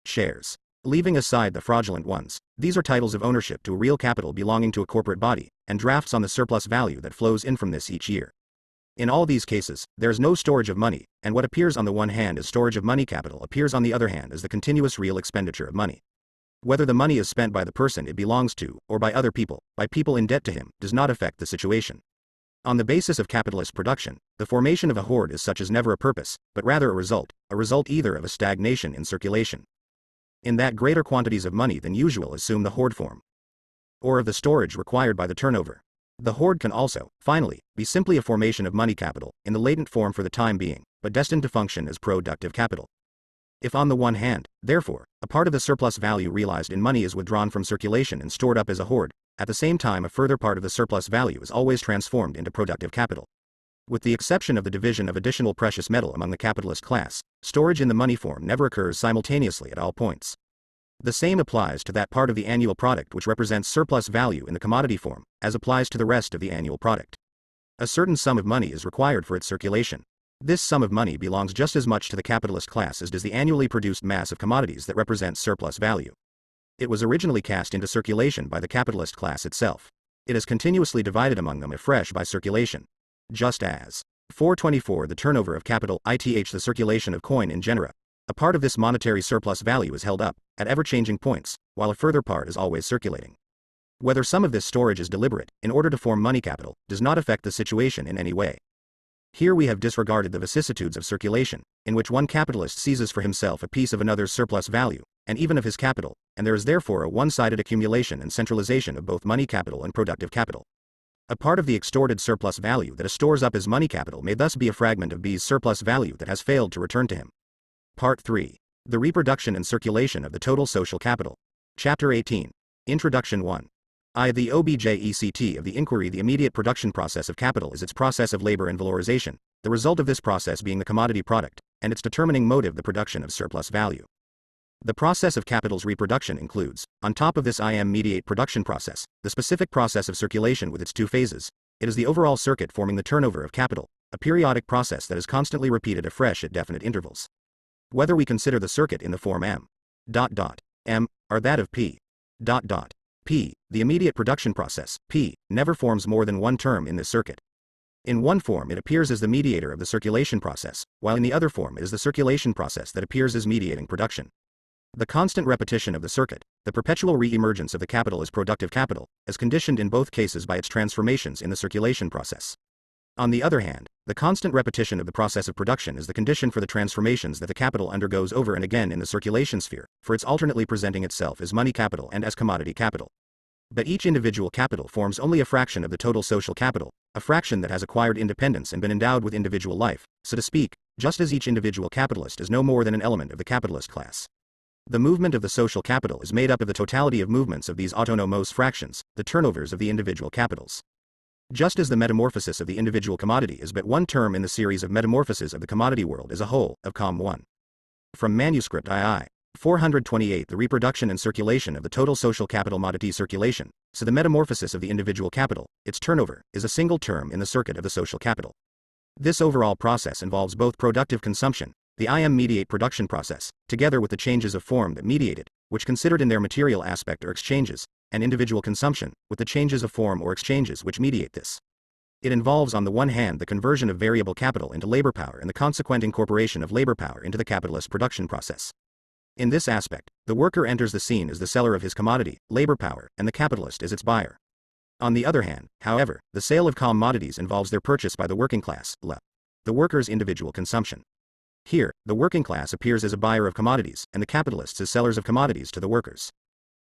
Shares. Leaving aside the fraudulent ones, these are titles of ownership to a real capital belonging to a corporate body, and drafts on the surplus value that flows in from this each year. In all these cases, there is no storage of money, and what appears on the one hand as storage of money capital appears on the other hand as the continuous real expenditure of money. Whether the money is spent by the person it belongs to, or by other people, by people in debt to him, does not affect the situation. On the basis of capitalist production, the formation of a hoard is such as never a purpose, but rather a result either of a stagnation in circulation, in that greater quantities of money than usual assume the hoard form, or of the storage required by the turnover. The hoard can also, finally, be simply a formation of money capital, in the latent form for the time being, but destined to function as productive capital. If on the one hand, therefore, a part of the surplus value realized in money is withdrawn from circulation and stored up as a hoard, at the same time a further part of the surplus value is always transformed into productive capital. With the exception of the division of additional precious metal among the capitalist class, storage in the money form never occurs simultaneously at all points. The same applies to that part of the annual product which represents surplus value in the commodity form, as applies to the rest of the annual product. A certain sum of money is required for its circulation. This sum of money belongs just as much to the capitalist class as does the annually produced mass of commodities that represents surplus value. It was originally cast into circulation by the capitalist class itself. It is continuously divided among them afresh by circulation. Just as 424 the turnover of capital, ith the circulation of coin in genera. A part of this monetary surplus value is held up, at ever-changing points, while a further part is always circulating. Whether some of this storage is deliberate, in order to form money capital, does not affect the situation in any way. Here we have disregarded the vicissitudes of circulation, in which one capitalist seizes for himself a piece of another's surplus value, and even of his capital, and there is therefore a one-sided accumulation and centralization of both money capital and productive capital. A part of the extorted surplus value that stores up as money capital may thus be a fragment of B's surplus value that has failed to return to him. Part 3. The reproduction and circulation of the total social capital. Chapter 18. Introduction 1. The object of the inquiry. The immediate production process of capital is its process of labor and valorization, the result of this process being the commodity product, and its determining motive the production of surplus value. The process of capital's reproduction includes, on top of this mediate production process, the specific process of circulation with its two phases. It is the overall circuit forming the turnover of capital, a periodic process that is constantly repeated afresh at definite intervals. Whether we consider the circuit in the form M, or that of P, the immediate production process, P, never forms more than one term in this circuit. In one form it appears as the mediator of the circulation process, while in the other form it is the circulation process that appears as mediating production. The constant repetition of the circuit, the perpetual re-emergence of the capital as productive capital, is conditioned in both cases by its transformations in the circulation process. On the other hand, the constant repetition of the process of production is the condition for the transformations that the capital undergoes over and again in the circulation sphere, for its alternately presenting itself as money capital and as commodity capital. But each individual capital forms only a fraction of the total social capital, a fraction that has acquired independence and been endowed with individual life, so to speak, just as each individual capitalist is no more than an element of the capitalist class. The movement of the social capital is made up of the totality of movements of these autonomous fractions, the turnovers of the individual capitals. Just as the metamorphosis of the individual commodity is but one term in the series of metamorphoses of the commodity world as a whole, of Com. 1. From manuscript II. 428 The reproduction and circulation of the total social capital commodity circulation, so the metamorphosis of the individual capital, its turnover, is a single term in the circuit of the social capital. This overall process involves both productive consumption, the mediate production process, together with the changes of form that mediate it, which considered in their material aspect are exchanges, and individual consumption, with the changes of form or exchanges which mediate this. It involves on the one hand the conversion of variable capital into labor power and the consequent incorporation of labor power into the capitalist production process. In this aspect, the worker enters the scene as the seller of his commodity, labor power, and the capitalist as its buyer. On the other hand, however, the sale of commodities involves their purchase by the working class, the worker's individual consumption. Here, the working class appears as a buyer of commodities, and the capitalists as sellers of commodities to the workers.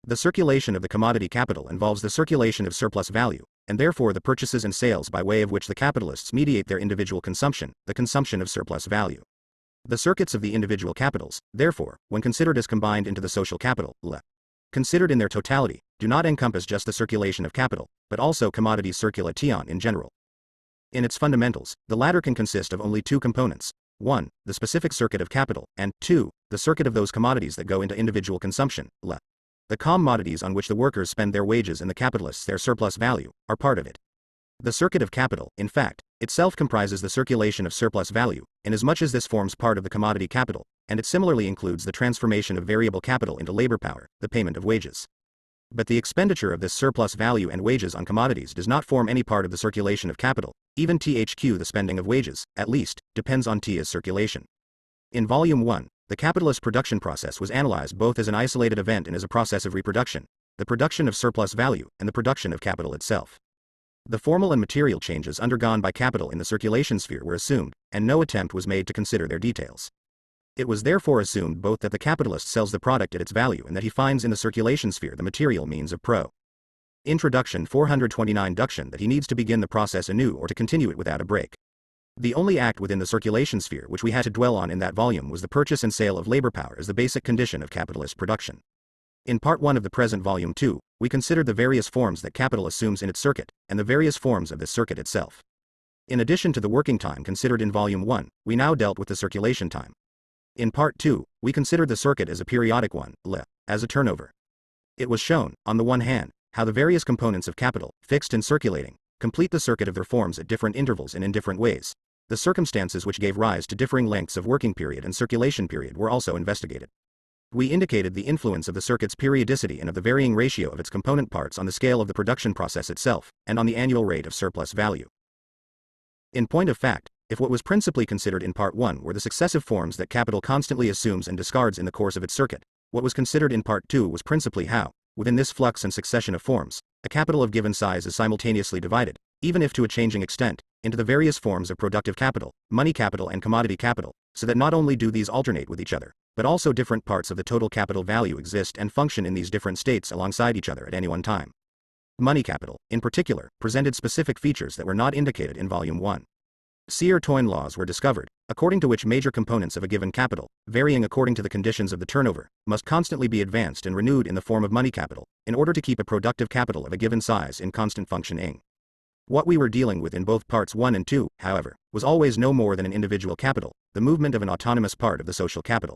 The circulation of the commodity capital involves the circulation of surplus value, and therefore the purchases and sales by way of which the capitalists mediate their individual consumption, the consumption of surplus value. The circuits of the individual capitals, therefore, when considered as combined into the social capital, considered in their totality, do not encompass just the circulation of capital, but also commodities circulation in general. In its fundamentals, the latter can consist of only two components: 1. The specific circuit of capital, and 2. The circuit of those commodities that go into individual consumption, The commodities on which the workers spend their wages and the capitalists their surplus value, are part of it. The circuit of capital, in fact, itself comprises the circulation of surplus value, inasmuch as this forms part of the commodity capital, and it similarly includes the transformation of variable capital into labor power, the payment of wages. But the expenditure of this surplus value and wages on commodities does not form any part of the circulation of capital. Even THQ, the spending of wages, at least, depends on T as circulation. In Volume 1, the capitalist production process was analyzed both as an isolated event and as a process of reproduction, the production of surplus value, and the production of capital itself. The formal and material changes undergone by capital in the circulation sphere were assumed, and no attempt was made to consider their details. It was therefore assumed both that the capitalist sells the product at its value and that he finds in the circulation sphere the material means of Introduction 429 Duction that he needs to begin the process anew or to continue it without a break. The only act within the circulation sphere which we had to dwell on in that volume was the purchase and sale of labor power as the basic condition of capitalist production. In Part 1 of the present Volume 2, we considered the various forms that capital assumes in its circuit, and the various forms of this circuit itself. In addition to the working time considered in Volume 1, we now dealt with the circulation time. In Part 2, we considered the circuit as a periodic one, as a turnover. It was shown, on the one hand, how the various components of capital, fixed and circulating, complete the circuit of their forms at different intervals and in different ways. The circumstances which gave rise to differing lengths of working period and circulation period were also investigated. We indicated the influence of the circuit's periodicity and of the varying ratio of its component parts on the scale of the production process itself, and on the annual rate of surplus value. In point of fact, if what was principally considered in Part 1 were the successive forms that capital constantly assumes and discards in the course of its circuit, what was considered in Part 2 was principally how, within this flux and succession of forms, a capital of given size is simultaneously divided, even if to a changing extent, into the various forms of productive capital, money capital and commodity capital, so that not only do these alternate with each other, but also different parts of the total capital value exist and function in these different states alongside each other at any one time. Money capital, in particular, presented specific features that were not indicated in Volume 1. Searle-Toine laws were discovered, according to which major components of a given capital, varying according to the conditions of the turnover, must constantly be advanced and renewed in the form of money capital, in order to keep a productive capital of a given size in constant functioning. What we were dealing with in both Parts 1 and 2, however, was always no more than an individual capital, the movement of an autonomous part of the social capital.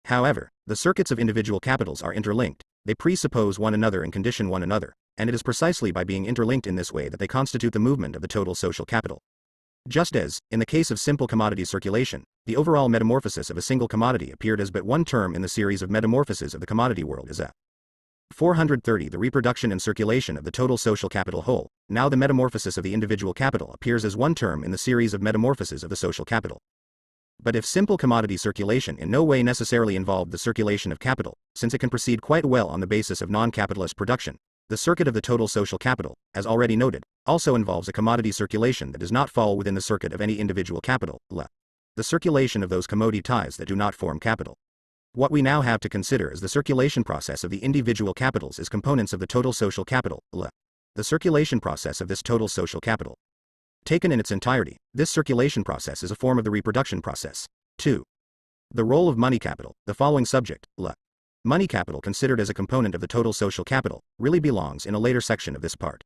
However, the circuits of individual capitals are interlinked, they presuppose one another and condition one another, and it is precisely by being interlinked in this way that they constitute the movement of the total social capital. Just as, in the case of simple commodity circulation, the overall metamorphosis of a single commodity appeared as but one term in the series of metamorphoses of the commodity world is a 430 the reproduction and circulation of the total social capital whole, now the metamorphosis of the individual capital appears as one term in the series of metamorphoses of the social capital. But if simple commodity circulation in no way necessarily involved the circulation of capital, since it can proceed quite well on the basis of non-capitalist production, the circuit of the total social capital, as already noted, also involves a commodity circulation that does not fall within the circuit of any individual capital, the circulation of those commodities that do not form capital. What we now have to consider is the circulation process of the individual capitals as components of the total social capital, the circulation process of this total social capital. Taken in its entirety, this circulation process is a form of the reproduction process. 2. The role of money capital, the following subject, money capital considered as a component of the total social capital, really belongs in a later section of this part.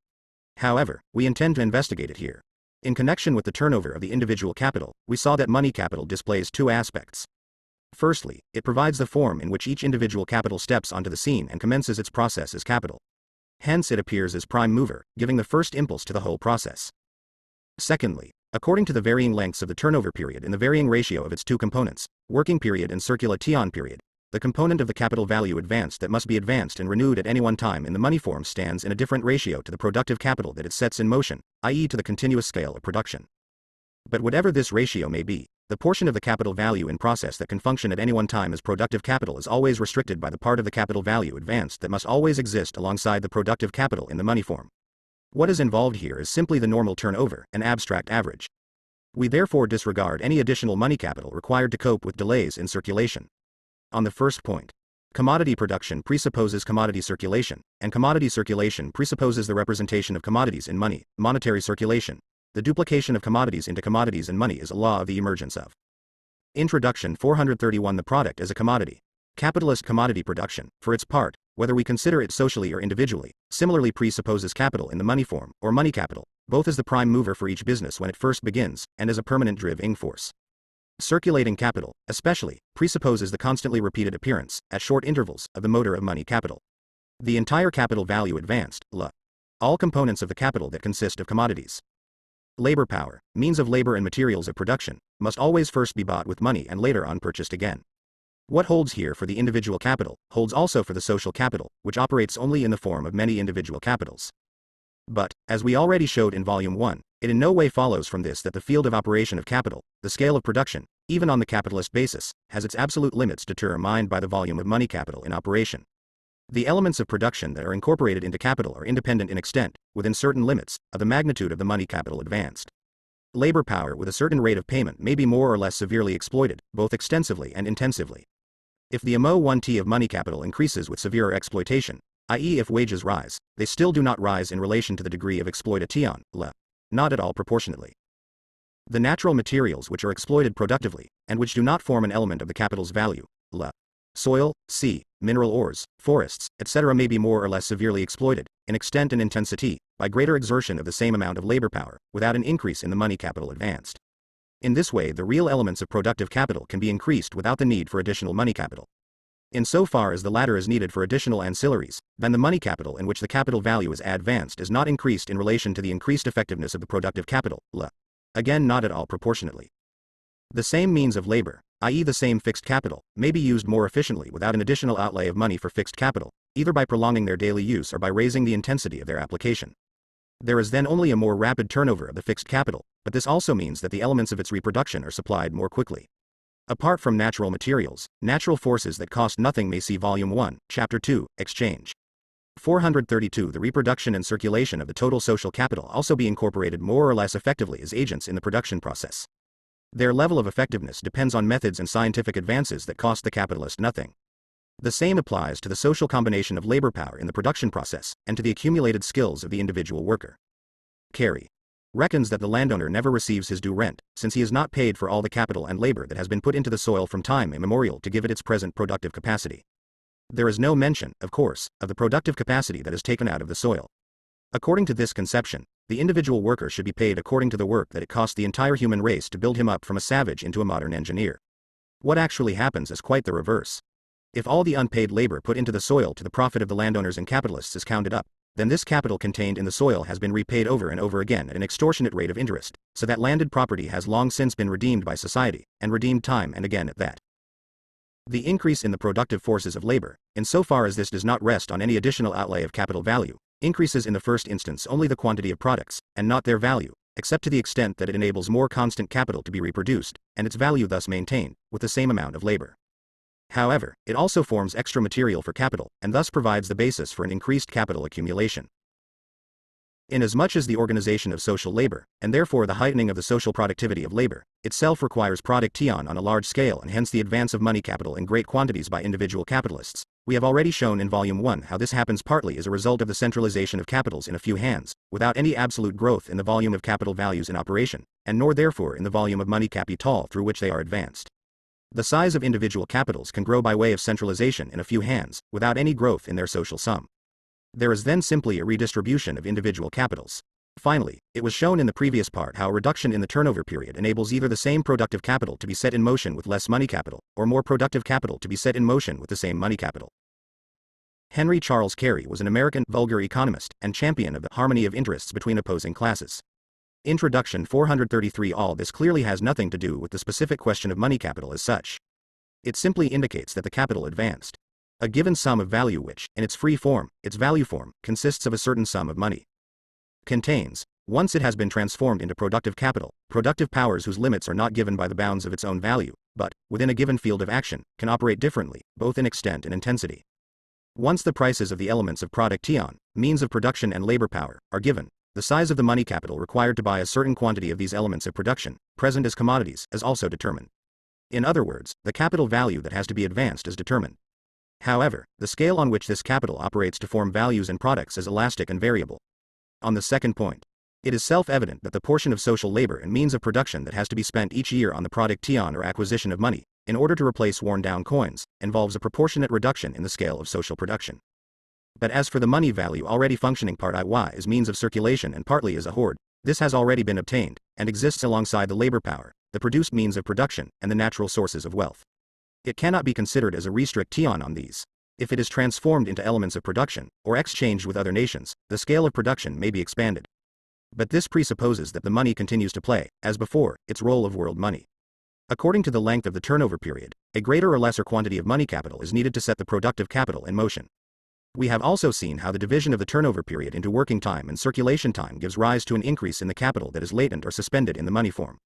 However, we intend to investigate it here. In connection with the turnover of the individual capital, we saw that money capital displays two aspects. Firstly, it provides the form in which each individual capital steps onto the scene and commences its process as capital. Hence it appears as prime mover, giving the first impulse to the whole process. Secondly, according to the varying lengths of the turnover period in the varying ratio of its two components, working period and circulation period, the component of the capital value advanced that must be advanced and renewed at any one time in the money form stands in a different ratio to the productive capital that it sets in motion, i.e. to the continuous scale of production. But whatever this ratio may be, the portion of the capital value in process that can function at any one time as productive capital is always restricted by the part of the capital value advanced that must always exist alongside the productive capital in the money form. What is involved here is simply the normal turnover, an abstract average. We therefore disregard any additional money capital required to cope with delays in circulation. On the first point, commodity production presupposes commodity circulation, and commodity circulation presupposes the representation of commodities in money, monetary circulation. The duplication of commodities into commodities and money is a law of the emergence of. Introduction 431. The product as a commodity. Capitalist commodity production, for its part, whether we consider it socially or individually, similarly presupposes capital in the money form, or money capital, both as the prime mover for each business when it first begins, and as a permanent driving force. Circulating capital, especially, presupposes the constantly repeated appearance, at short intervals, of the motor of money capital. The entire capital value advanced, all components of the capital that consist of commodities. Labor power, means of labor and materials of production, must always first be bought with money and later on purchased again. What holds here for the individual capital, holds also for the social capital, which operates only in the form of many individual capitals. But, as we already showed in Volume 1, it in no way follows from this that the field of operation of capital, the scale of production, even on the capitalist basis, has its absolute limits determined by the volume of money capital in operation. The elements of production that are incorporated into capital are independent in extent, within certain limits, of the magnitude of the money capital advanced. Labor power with a certain rate of payment may be more or less severely exploited, both extensively and intensively. If the Mo1T of money capital increases with severer exploitation, i.e. if wages rise, they still do not rise in relation to the degree of exploitation, not at all proportionately. The natural materials which are exploited productively, and which do not form an element of the capital's value, soil, sea, mineral ores, forests, etc. may be more or less severely exploited, in extent and intensity, by greater exertion of the same amount of labor power, without an increase in the money capital advanced. In this way the real elements of productive capital can be increased without the need for additional money capital. In so far as the latter is needed for additional ancillaries, then the money capital in which the capital value is advanced is not increased in relation to the increased effectiveness of the productive capital, again not at all proportionately. The same means of labor, i.e. the same fixed capital, may be used more efficiently without an additional outlay of money for fixed capital, either by prolonging their daily use or by raising the intensity of their application. There is then only a more rapid turnover of the fixed capital, but this also means that the elements of its reproduction are supplied more quickly. Apart from natural materials, natural forces that cost nothing may see Volume 1, Chapter 2, Exchange. 432. The reproduction and circulation of the total social capital also be incorporated more or less effectively as agents in the production process. Their level of effectiveness depends on methods and scientific advances that cost the capitalist nothing. The same applies to the social combination of labor power in the production process, and to the accumulated skills of the individual worker. Carey reckons that the landowner never receives his due rent, since he is not paid for all the capital and labor that has been put into the soil from time immemorial to give it its present productive capacity. There is no mention, of course, of the productive capacity that is taken out of the soil. According to this conception, the individual worker should be paid according to the work that it cost the entire human race to build him up from a savage into a modern engineer. What actually happens is quite the reverse. If all the unpaid labor put into the soil to the profit of the landowners and capitalists is counted up, then this capital contained in the soil has been repaid over and over again at an extortionate rate of interest, so that landed property has long since been redeemed by society, and redeemed time and again at that. The increase in the productive forces of labor, insofar as this does not rest on any additional outlay of capital value, increases in the first instance only the quantity of products, and not their value, except to the extent that it enables more constant capital to be reproduced, and its value thus maintained, with the same amount of labor. However, it also forms extra material for capital, and thus provides the basis for an increased capital accumulation. Inasmuch as the organization of social labor, and therefore the heightening of the social productivity of labor, itself requires production on a large scale and hence the advance of money capital in great quantities by individual capitalists, we have already shown in Volume 1 how this happens partly as a result of the centralization of capitals in a few hands, without any absolute growth in the volume of capital values in operation, and nor therefore in the volume of money capital through which they are advanced. The size of individual capitals can grow by way of centralization in a few hands, without any growth in their social sum. There is then simply a redistribution of individual capitals. Finally, it was shown in the previous part how a reduction in the turnover period enables either the same productive capital to be set in motion with less money capital, or more productive capital to be set in motion with the same money capital. Henry Charles Carey was an American vulgar economist and champion of the harmony of interests between opposing classes. Introduction 433. All this clearly has nothing to do with the specific question of money capital as such. It simply indicates that the capital advanced. A given sum of value which, in its free form, its value form, consists of a certain sum of money, contains, Once it has been transformed into productive capital, productive powers whose limits are not given by the bounds of its own value, but, within a given field of action, can operate differently, both in extent and intensity. Once the prices of the elements of production, means of production and labor power, are given, the size of the money capital required to buy a certain quantity of these elements of production, present as commodities, is also determined. In other words, the capital value that has to be advanced is determined. However, the scale on which this capital operates to form values and products is elastic and variable. On the second point, it is self-evident that the portion of social labor and means of production that has to be spent each year on the production or acquisition of money, in order to replace worn-down coins, involves a proportionate reduction in the scale of social production. But as for the money value already functioning partly as means of circulation and partly as a hoard, this has already been obtained, and exists alongside the labor power, the produced means of production, and the natural sources of wealth. It cannot be considered as a restriction on these. If it is transformed into elements of production, or exchanged with other nations, the scale of production may be expanded. But this presupposes that the money continues to play, as before, its role of world money. According to the length of the turnover period, a greater or lesser quantity of money capital is needed to set the productive capital in motion. We have also seen how the division of the turnover period into working time and circulation time gives rise to an increase in the capital that is latent or suspended in the money form.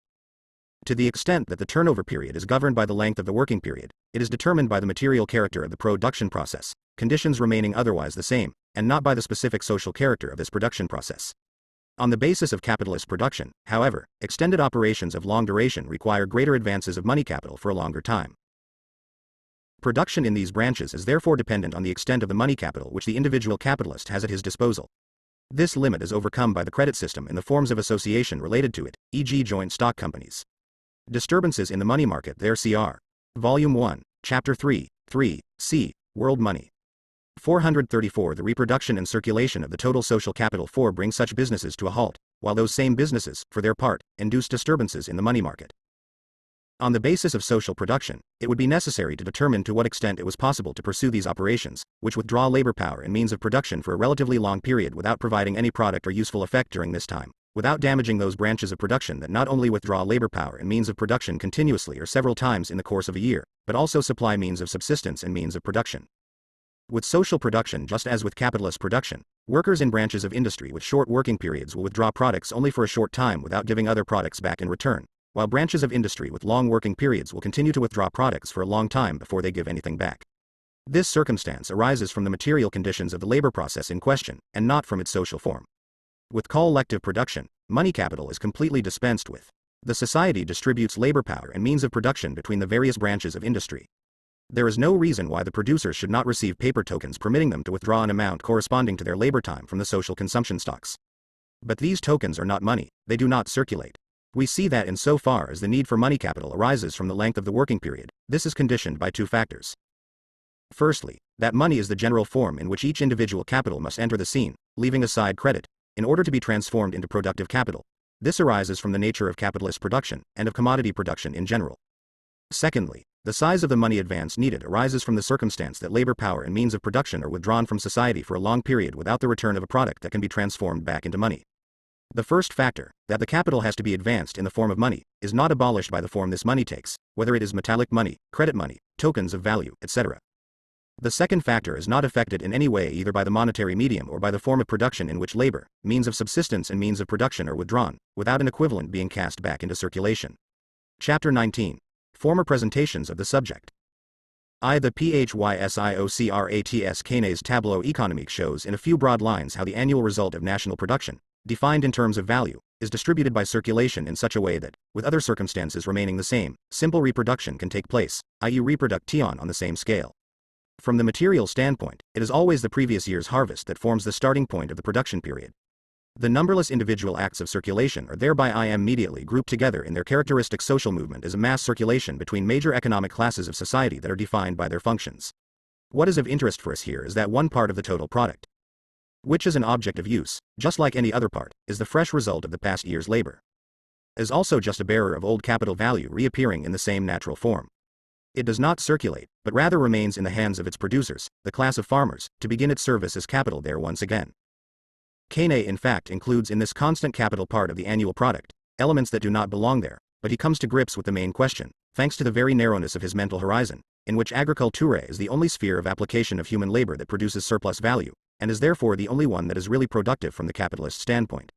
To the extent that the turnover period is governed by the length of the working period, it is determined by the material character of the production process, conditions remaining otherwise the same, and not by the specific social character of this production process. On the basis of capitalist production, however, extended operations of long duration require greater advances of money capital for a longer time. Production in these branches is therefore dependent on the extent of the money capital which the individual capitalist has at his disposal. This limit is overcome by the credit system in the forms of association related to it, e.g. joint stock companies. Disturbances in the money market there cr. Volume 1, Chapter 3, c. World Money. 434 The reproduction and circulation of the total social capital 4 bring such businesses to a halt, while those same businesses, for their part, induce disturbances in the money market. On the basis of social production, it would be necessary to determine to what extent it was possible to pursue these operations, which withdraw labor power and means of production for a relatively long period without providing any product or useful effect during this time, without damaging those branches of production that not only withdraw labor power and means of production continuously or several times in the course of a year, but also supply means of subsistence and means of production. With social production, just as with capitalist production, workers in branches of industry with short working periods will withdraw products only for a short time without giving other products back in return, while branches of industry with long working periods will continue to withdraw products for a long time before they give anything back. This circumstance arises from the material conditions of the labor process in question, and not from its social form. With collective production, money capital is completely dispensed with. The society distributes labor power and means of production between the various branches of industry. There is no reason why the producers should not receive paper tokens permitting them to withdraw an amount corresponding to their labor time from the social consumption stocks. But these tokens are not money, they do not circulate. We see that in so far as the need for money capital arises from the length of the working period, this is conditioned by two factors. Firstly, that money is the general form in which each individual capital must enter the scene, leaving aside credit, in order to be transformed into productive capital. This arises from the nature of capitalist production, and of commodity production in general. Secondly, the size of the money advance needed arises from the circumstance that labor power and means of production are withdrawn from society for a long period without the return of a product that can be transformed back into money. The first factor, that the capital has to be advanced in the form of money, is not abolished by the form this money takes, whether it is metallic money, credit money, tokens of value, etc. The second factor is not affected in any way either by the monetary medium or by the form of production in which labor, means of subsistence and means of production are withdrawn, without an equivalent being cast back into circulation. Chapter 19. Former presentations of the subject. The PHYSIOCRATS Keynes Tableau économique shows in a few broad lines how the annual result of national production, defined in terms of value, is distributed by circulation in such a way that, with other circumstances remaining the same, simple reproduction can take place, i.e. reproduction on the same scale. From the material standpoint, it is always the previous year's harvest that forms the starting point of the production period. The numberless individual acts of circulation are thereby immediately grouped together in their characteristic social movement as a mass circulation between major economic classes of society that are defined by their functions. What is of interest for us here is that one part of the total product, which is an object of use, just like any other part, is the fresh result of the past year's labor, is also just a bearer of old capital value reappearing in the same natural form. It does not circulate, but rather remains in the hands of its producers, the class of farmers, to begin its service as capital there once again. Keynes in fact includes in this constant capital part of the annual product, elements that do not belong there, but he comes to grips with the main question, thanks to the very narrowness of his mental horizon, in which agriculture is the only sphere of application of human labor that produces surplus value, and is therefore the only one that is really productive from the capitalist standpoint.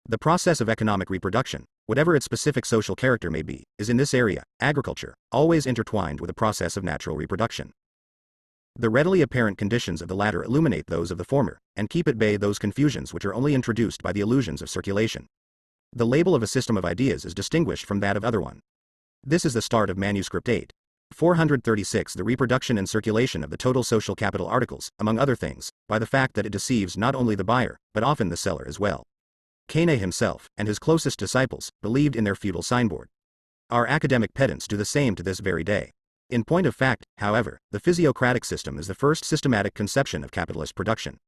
The process of economic reproduction, whatever its specific social character may be, is in this area, agriculture, always intertwined with the process of natural reproduction. The readily apparent conditions of the latter illuminate those of the former, and keep at bay those confusions which are only introduced by the illusions of circulation. The label of a system of ideas is distinguished from that of other one. This is the start of manuscript 8. 436. The reproduction and circulation of the total social capital articles, among other things, by the fact that it deceives not only the buyer, but often the seller as well. Quenet himself, and his closest disciples, believed in their feudal signboard. Our academic pedants do the same to this very day. In point of fact, however, the physiocratic system is the first systematic conception of capitalist production.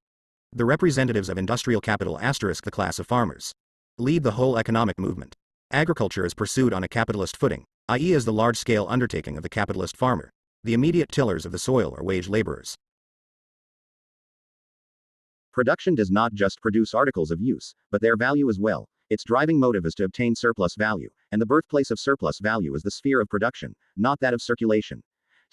The representatives of industrial capital * the class of farmers lead the whole economic movement. Agriculture is pursued on a capitalist footing, i.e. as the large-scale undertaking of the capitalist farmer. The immediate tillers of the soil are wage laborers. Production does not just produce articles of use, but their value as well. Its driving motive is to obtain surplus value, and the birthplace of surplus value is the sphere of production, not that of circulation.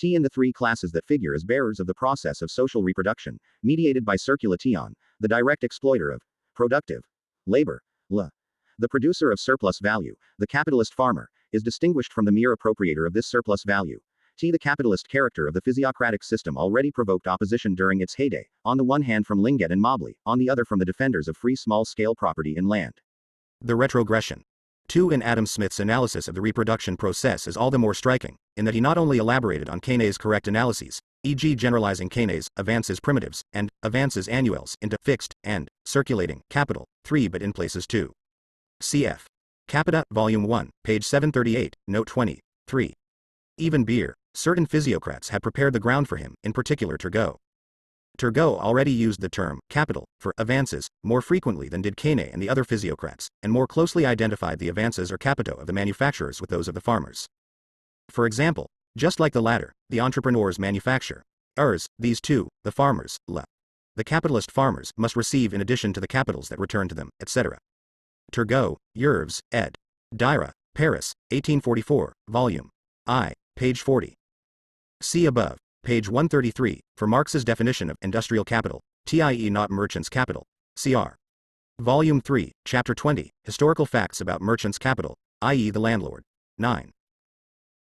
In the three classes that figure as bearers of the process of social reproduction, mediated by circulation, the direct exploiter of productive labor, the producer of surplus value, the capitalist farmer, is distinguished from the mere appropriator of this surplus value. The capitalist character of the physiocratic system already provoked opposition during its heyday, on the one hand from Linget and Mobley, on the other from the defenders of free small-scale property in land. The retrogression. 2. In Adam Smith's analysis of the reproduction process is all the more striking, in that he not only elaborated on Quenet's correct analyses, e.g. generalizing Quenet's avances primitives and avances annuels into fixed and circulating capital, 3 but in places 2. Cf. Capita, Volume 1, page 738, Note 20, 3. Even Beer, certain physiocrats had prepared the ground for him, in particular Turgot. Turgot already used the term capital for avances more frequently than did Quenet and the other physiocrats, and more closely identified the avances or capito of the manufacturers with those of the farmers. For example, just like the latter, the entrepreneurs manufacture. These two, the farmers, the capitalist farmers, must receive in addition to the capitals that return to them, etc. Turgot, Yerves, ed. Dyra, Paris, 1844, Volume I, page 40. See above, page 133, for Marx's definition of industrial capital, i.e. not merchants' capital. Cr. Volume 3, Chapter 20, Historical Facts about Merchants' Capital, i.e. the landlord. 9.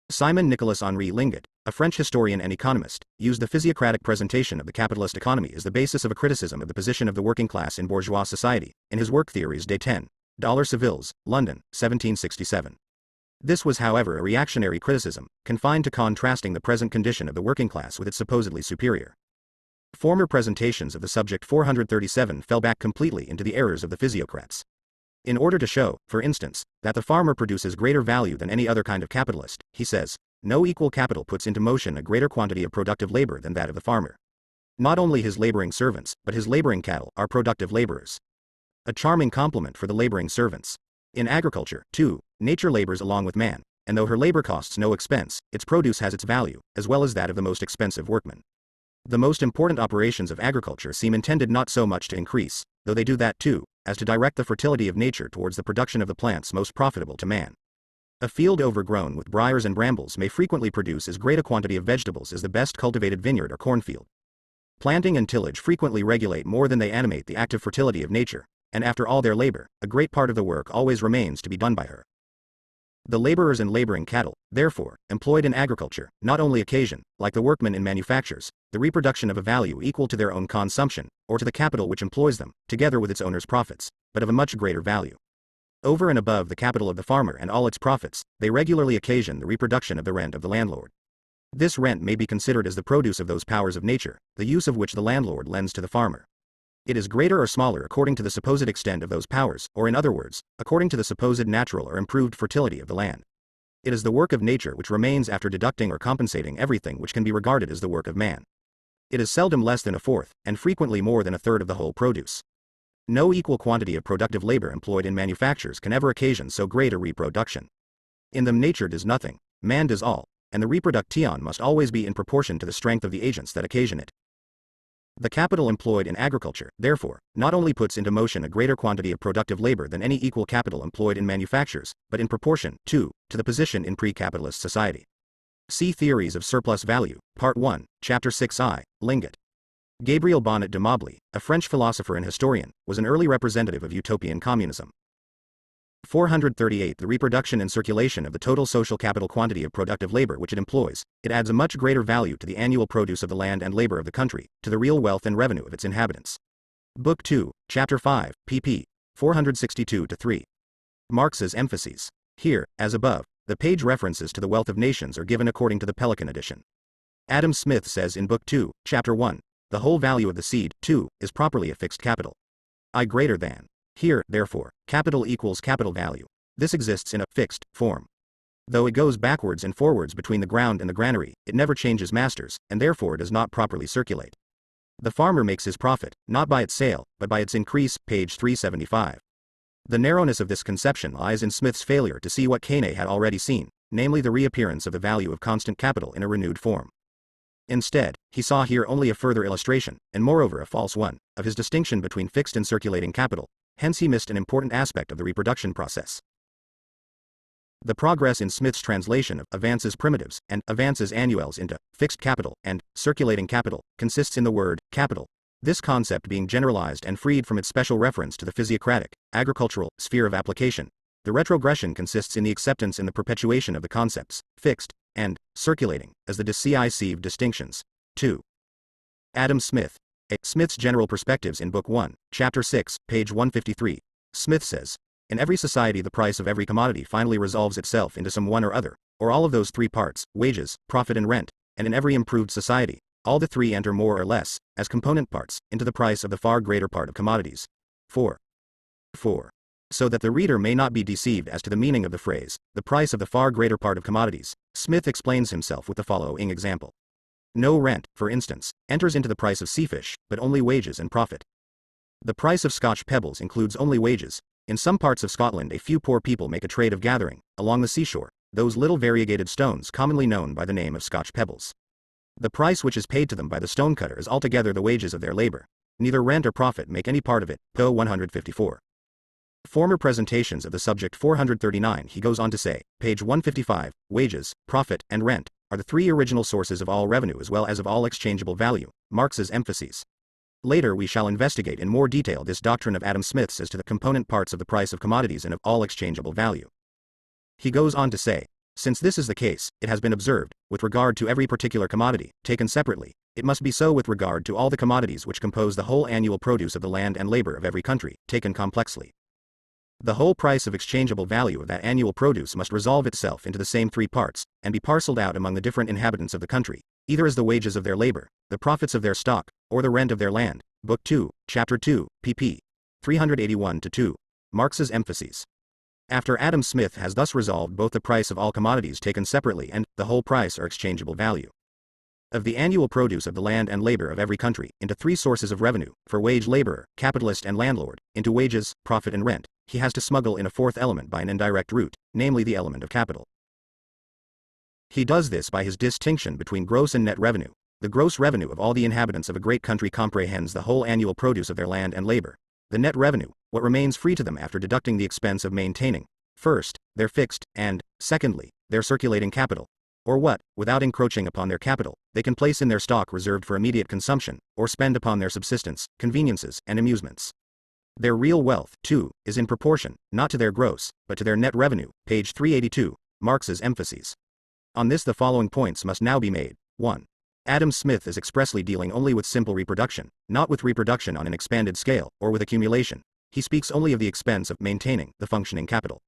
Simon Nicolas Henri Linget, a French historian and economist, used the physiocratic presentation of the capitalist economy as the basis of a criticism of the position of the working class in bourgeois society, in his work Theories des Ten, Civils, London, 1767. This was, however, a reactionary criticism, confined to contrasting the present condition of the working class with its supposedly superior. Former presentations of the subject 437 fell back completely into the errors of the physiocrats. In order to show, for instance, that the farmer produces greater value than any other kind of capitalist, he says, no equal capital puts into motion a greater quantity of productive labor than that of the farmer. Not only his laboring servants, but his laboring cattle are productive laborers. A charming compliment for the laboring servants. In agriculture, too, nature labors along with man, and though her labor costs no expense, its produce has its value, as well as that of the most expensive workman. The most important operations of agriculture seem intended not so much to increase, though they do that too, as to direct the fertility of nature towards the production of the plants most profitable to man. A field overgrown with briars and brambles may frequently produce as great a quantity of vegetables as the best cultivated vineyard or cornfield. Planting and tillage frequently regulate more than they animate the active fertility of nature, and after all their labor, a great part of the work always remains to be done by her. The laborers and laboring cattle, therefore, employed in agriculture, not only occasion, like the workmen in manufactures, the reproduction of a value equal to their own consumption, or to the capital which employs them, together with its owner's profits, but of a much greater value. Over and above the capital of the farmer and all its profits, they regularly occasion the reproduction of the rent of the landlord. This rent may be considered as the produce of those powers of nature, the use of which the landlord lends to the farmer. It is greater or smaller according to the supposed extent of those powers, or in other words, according to the supposed natural or improved fertility of the land. It is the work of nature which remains after deducting or compensating everything which can be regarded as the work of man. It is seldom less than a fourth, and frequently more than a third of the whole produce. No equal quantity of productive labor employed in manufactures can ever occasion so great a reproduction. In them nature does nothing, man does all, and the reproduction must always be in proportion to the strength of the agents that occasion it. The capital employed in agriculture, therefore, not only puts into motion a greater quantity of productive labor than any equal capital employed in manufactures, but in proportion, too, to the position in pre-capitalist society. See Theories of Surplus Value, Part 1, Chapter 6I, Linget. Gabriel Bonnet de Mobley, a French philosopher and historian, was an early representative of utopian communism. 438 The reproduction and circulation of the total social capital quantity of productive labor which it employs, it adds a much greater value to the annual produce of the land and labor of the country, to the real wealth and revenue of its inhabitants. Book 2, Chapter 5, pp. 462-3. Marx's emphases. Here, as above, the page references to the wealth of nations are given according to the Pelican edition. Adam Smith says in Book 2, Chapter 1, the whole value of the seed, too, is properly a fixed capital. I greater than. Here, therefore, capital equals capital value. This exists in a fixed form. Though it goes backwards and forwards between the ground and the granary, it never changes masters, and therefore does not properly circulate. The farmer makes his profit, not by its sale, but by its increase, page 375. The narrowness of this conception lies in Smith's failure to see what Keynes had already seen, namely the reappearance of the value of constant capital in a renewed form. Instead, he saw here only a further illustration, and moreover a false one, of his distinction between fixed and circulating capital. Hence he missed an important aspect of the reproduction process. The progress in Smith's translation of avances primitives and avances annuels into fixed capital and circulating capital consists in the word capital. This concept being generalized and freed from its special reference to the physiocratic, agricultural sphere of application, the retrogression consists in the acceptance and the perpetuation of the concepts fixed and circulating as the decisive distinctions. 2. Adam Smith. Smith's General Perspectives in Book 1, Chapter 6, page 153. Smith says, in every society the price of every commodity finally resolves itself into some one or other, or all of those three parts, wages, profit and rent, and in every improved society, all the three enter more or less, as component parts, into the price of the far greater part of commodities. 4. So that the reader may not be deceived as to the meaning of the phrase, the price of the far greater part of commodities, Smith explains himself with the following example. No rent, for instance, enters into the price of seafish, but only wages and profit. The price of Scotch pebbles includes only wages. In some parts of Scotland a few poor people make a trade of gathering, along the seashore, those little variegated stones commonly known by the name of Scotch pebbles. The price which is paid to them by the stonecutter is altogether the wages of their labor. Neither rent or profit make any part of it. Po 154. Former presentations of the subject 439 he goes on to say, page 155, wages, profit, and rent are the three original sources of all revenue as well as of all exchangeable value, Marx's emphases. Later we shall investigate in more detail this doctrine of Adam Smith's as to the component parts of the price of commodities and of all exchangeable value. He goes on to say, since this is the case, it has been observed, with regard to every particular commodity, taken separately, it must be so with regard to all the commodities which compose the whole annual produce of the land and labor of every country, taken complexly. The whole price of exchangeable value of that annual produce must resolve itself into the same three parts, and be parceled out among the different inhabitants of the country, either as the wages of their labor, the profits of their stock, or the rent of their land. Book 2, Chapter 2, pp. 381-2. Marx's emphases. After Adam Smith has thus resolved both the price of all commodities taken separately and the whole price or exchangeable value of the annual produce of the land and labor of every country, into three sources of revenue, for wage laborer, capitalist and landlord, into wages, profit and rent, he has to smuggle in a fourth element by an indirect route, namely the element of capital. He does this by his distinction between gross and net revenue. The gross revenue of all the inhabitants of a great country comprehends the whole annual produce of their land and labor. The net revenue, what remains free to them after deducting the expense of maintaining, first, their fixed, and, secondly, their circulating capital, or what, without encroaching upon their capital, they can place in their stock reserved for immediate consumption, or spend upon their subsistence, conveniences, and amusements. Their real wealth, too, is in proportion, not to their gross, but to their net revenue, page 382, Marx's emphases. On this the following points must now be made. 1. Adam Smith is expressly dealing only with simple reproduction, not with reproduction on an expanded scale, or with accumulation. He speaks only of the expense of maintaining the functioning capital.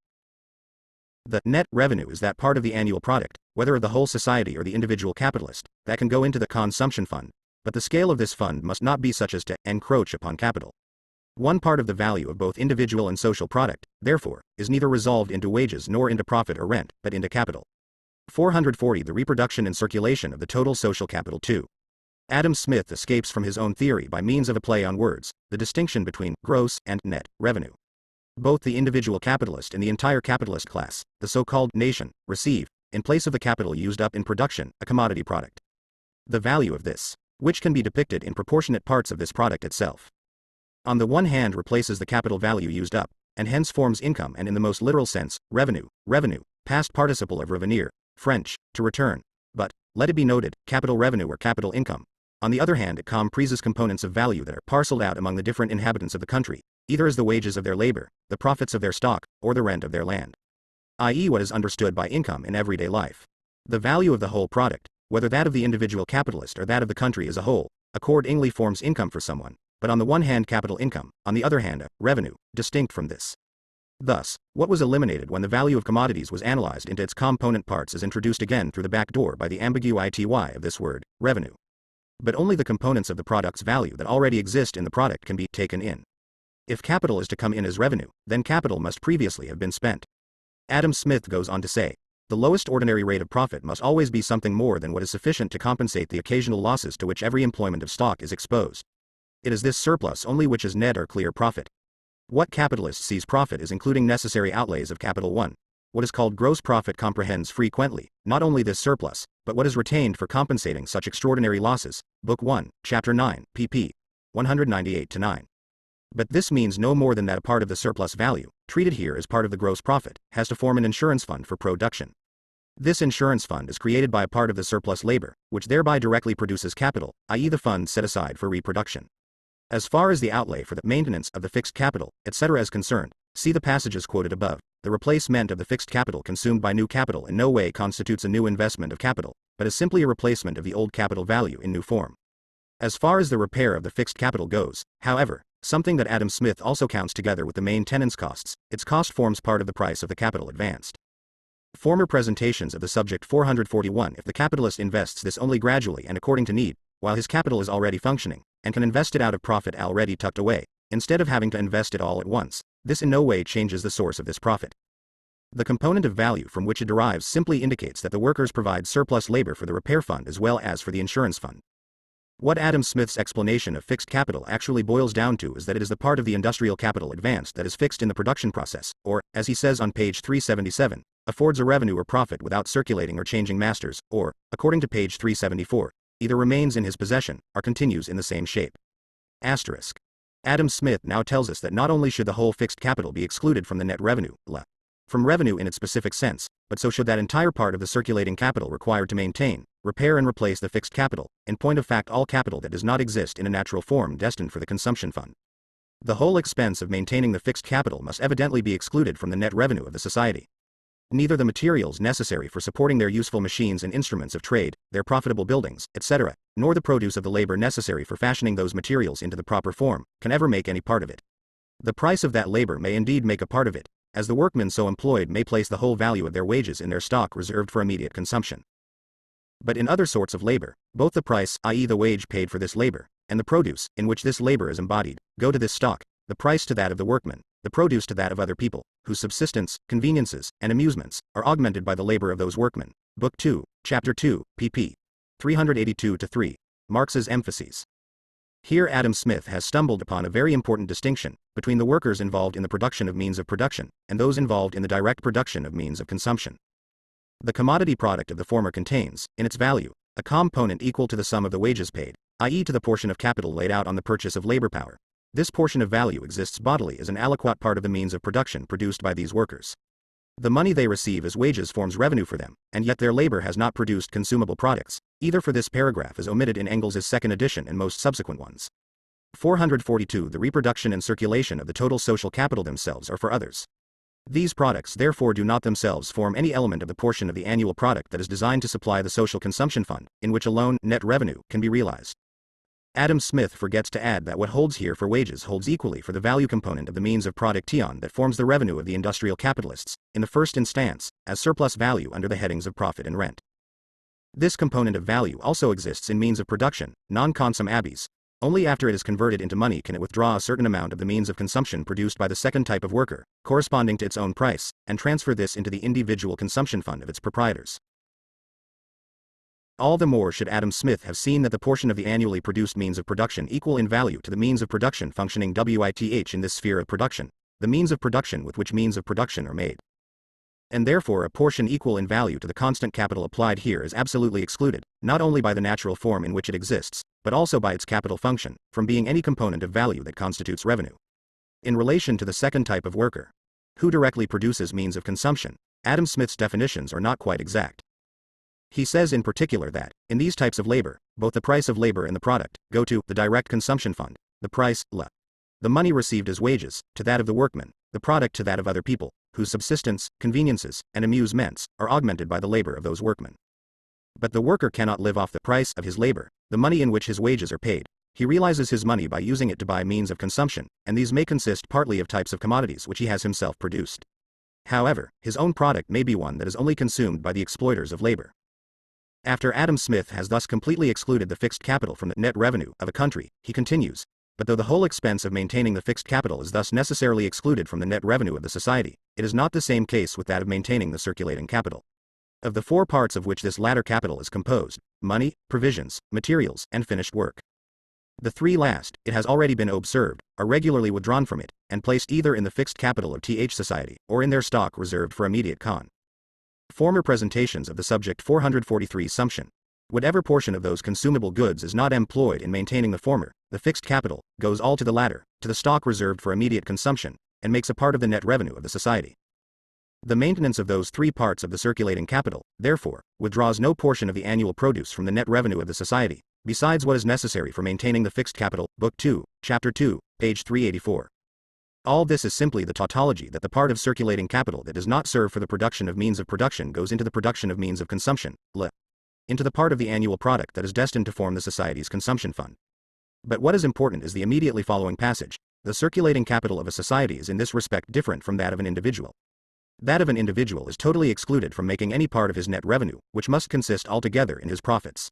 The net revenue is that part of the annual product, whether of the whole society or the individual capitalist, that can go into the consumption fund, but the scale of this fund must not be such as to encroach upon capital. One part of the value of both individual and social product, therefore, is neither resolved into wages nor into profit or rent, but into capital. 440 The reproduction and circulation of the total social capital. 2. Adam Smith escapes from his own theory by means of a play on words, the distinction between gross and net revenue. Both the individual capitalist and the entire capitalist class, the so-called nation, receive, in place of the capital used up in production, a commodity product. The value of this, which can be depicted in proportionate parts of this product itself, on the one hand replaces the capital value used up, and hence forms income and in the most literal sense, revenue, past participle of revenir, French, to return. But, let it be noted, capital revenue or capital income. On the other hand it comprises components of value that are parceled out among the different inhabitants of the country, either as the wages of their labor, the profits of their stock, or the rent of their land. I.e., what is understood by income in everyday life. The value of the whole product, whether that of the individual capitalist or that of the country as a whole, accordingly forms income for someone, but on the one hand capital income, on the other hand revenue, distinct from this. Thus, what was eliminated when the value of commodities was analyzed into its component parts is introduced again through the back door by the ambiguity of this word, revenue. But only the components of the product's value that already exist in the product can be taken in. If capital is to come in as revenue, then capital must previously have been spent. Adam Smith goes on to say, the lowest ordinary rate of profit must always be something more than what is sufficient to compensate the occasional losses to which every employment of stock is exposed. It is this surplus only which is net or clear profit. What capitalist sees profit is including necessary outlays of capital 1. What is called gross profit comprehends frequently, not only this surplus, but what is retained for compensating such extraordinary losses, Book 1, Chapter 9, pp. 198-9. But this means no more than that a part of the surplus value, treated here as part of the gross profit, has to form an insurance fund for production. This insurance fund is created by a part of the surplus labor, which thereby directly produces capital, i.e. the fund set aside for reproduction. As far as the outlay for the maintenance of the fixed capital, etc. is concerned, see the passages quoted above. The replacement of the fixed capital consumed by new capital in no way constitutes a new investment of capital, but is simply a replacement of the old capital value in new form. As far as the repair of the fixed capital goes, however, something that Adam Smith also counts together with the maintenance costs, its cost forms part of the price of the capital advanced. Former presentations of the subject 441. If the capitalist invests this only gradually and according to need, while his capital is already functioning, and can invest it out of profit already tucked away, instead of having to invest it all at once, this in no way changes the source of this profit. The component of value from which it derives simply indicates that the workers provide surplus labor for the repair fund as well as for the insurance fund. What Adam Smith's explanation of fixed capital actually boils down to is that it is the part of the industrial capital advanced that is fixed in the production process, or, as he says on page 377, affords a revenue or profit without circulating or changing masters, or, according to page 374, either remains in his possession, or continues in the same shape. Asterisk. Adam Smith now tells us that not only should the whole fixed capital be excluded from the net revenue, from revenue in its specific sense, but so should that entire part of the circulating capital required to maintain, repair and replace the fixed capital, in point of fact all capital that does not exist in a natural form destined for the consumption fund. The whole expense of maintaining the fixed capital must evidently be excluded from the net revenue of the society. Neither the materials necessary for supporting their useful machines and instruments of trade, their profitable buildings, etc., nor the produce of the labor necessary for fashioning those materials into the proper form, can ever make any part of it. The price of that labor may indeed make a part of it, as the workmen so employed may place the whole value of their wages in their stock reserved for immediate consumption. But in other sorts of labor, both the price, i.e. the wage paid for this labor, and the produce, in which this labor is embodied, go to this stock, the price to that of the workman, the produce to that of other people, whose subsistence, conveniences, and amusements, are augmented by the labor of those workmen. Book 2, Chapter 2, pp. 382-3. Marx's emphases. Here Adam Smith has stumbled upon a very important distinction between the workers involved in the production of means of production, and those involved in the direct production of means of consumption. The commodity product of the former contains, in its value, a component equal to the sum of the wages paid, i.e. to the portion of capital laid out on the purchase of labor power. This portion of value exists bodily as an aliquot part of the means of production produced by these workers. The money they receive as wages forms revenue for them, and yet their labor has not produced consumable products, either for this paragraph is omitted in Engels's second edition and most subsequent ones. 442. The reproduction and circulation of the total social capital themselves are for others. These products therefore do not themselves form any element of the portion of the annual product that is designed to supply the social consumption fund, in which alone net revenue can be realized. Adam Smith forgets to add that what holds here for wages holds equally for the value component of the means of production that forms the revenue of the industrial capitalists, in the first instance, as surplus value under the headings of profit and rent. This component of value also exists in means of production, non consum abis. Only after it is converted into money can it withdraw a certain amount of the means of consumption produced by the second type of worker, corresponding to its own price, and transfer this into the individual consumption fund of its proprietors. All the more should Adam Smith have seen that the portion of the annually produced means of production equal in value to the means of production functioning WITH in this sphere of production, the means of production with which means of production are made. And therefore a portion equal in value to the constant capital applied here is absolutely excluded, not only by the natural form in which it exists, but also by its capital function, from being any component of value that constitutes revenue. In relation to the second type of worker, who directly produces means of consumption, Adam Smith's definitions are not quite exact. He says in particular that, in these types of labor, both the price of labor and the product go to the direct consumption fund, the price, the money received as wages, to that of the workman, the product to that of other people, whose subsistence, conveniences, and amusements are augmented by the labor of those workmen. But the worker cannot live off the price of his labor, the money in which his wages are paid. He realizes his money by using it to buy means of consumption, and these may consist partly of types of commodities which he has himself produced. However, his own product may be one that is only consumed by the exploiters of labor. After Adam Smith has thus completely excluded the fixed capital from the net revenue of a country, he continues, but though the whole expense of maintaining the fixed capital is thus necessarily excluded from the net revenue of the society, it is not the same case with that of maintaining the circulating capital. Of the four parts of which this latter capital is composed, money, provisions, materials, and finished work, the three last, it has already been observed, are regularly withdrawn from it, and placed either in the fixed capital of th society, or in their stock reserved for immediate con. Former presentations of the subject 443 Sumption. Whatever portion of those consumable goods is not employed in maintaining the former, the fixed capital, goes all to the latter, to the stock reserved for immediate consumption, and makes a part of the net revenue of the society. The maintenance of those three parts of the circulating capital, therefore, withdraws no portion of the annual produce from the net revenue of the society, besides what is necessary for maintaining the fixed capital, Book 2, Chapter 2, page 384. All this is simply the tautology that the part of circulating capital that does not serve for the production of means of production goes into the production of means of consumption, into the part of the annual product that is destined to form the society's consumption fund. But what is important is the immediately following passage. The circulating capital of a society is in this respect different from that of an individual. That of an individual is totally excluded from making any part of his net revenue, which must consist altogether in his profits.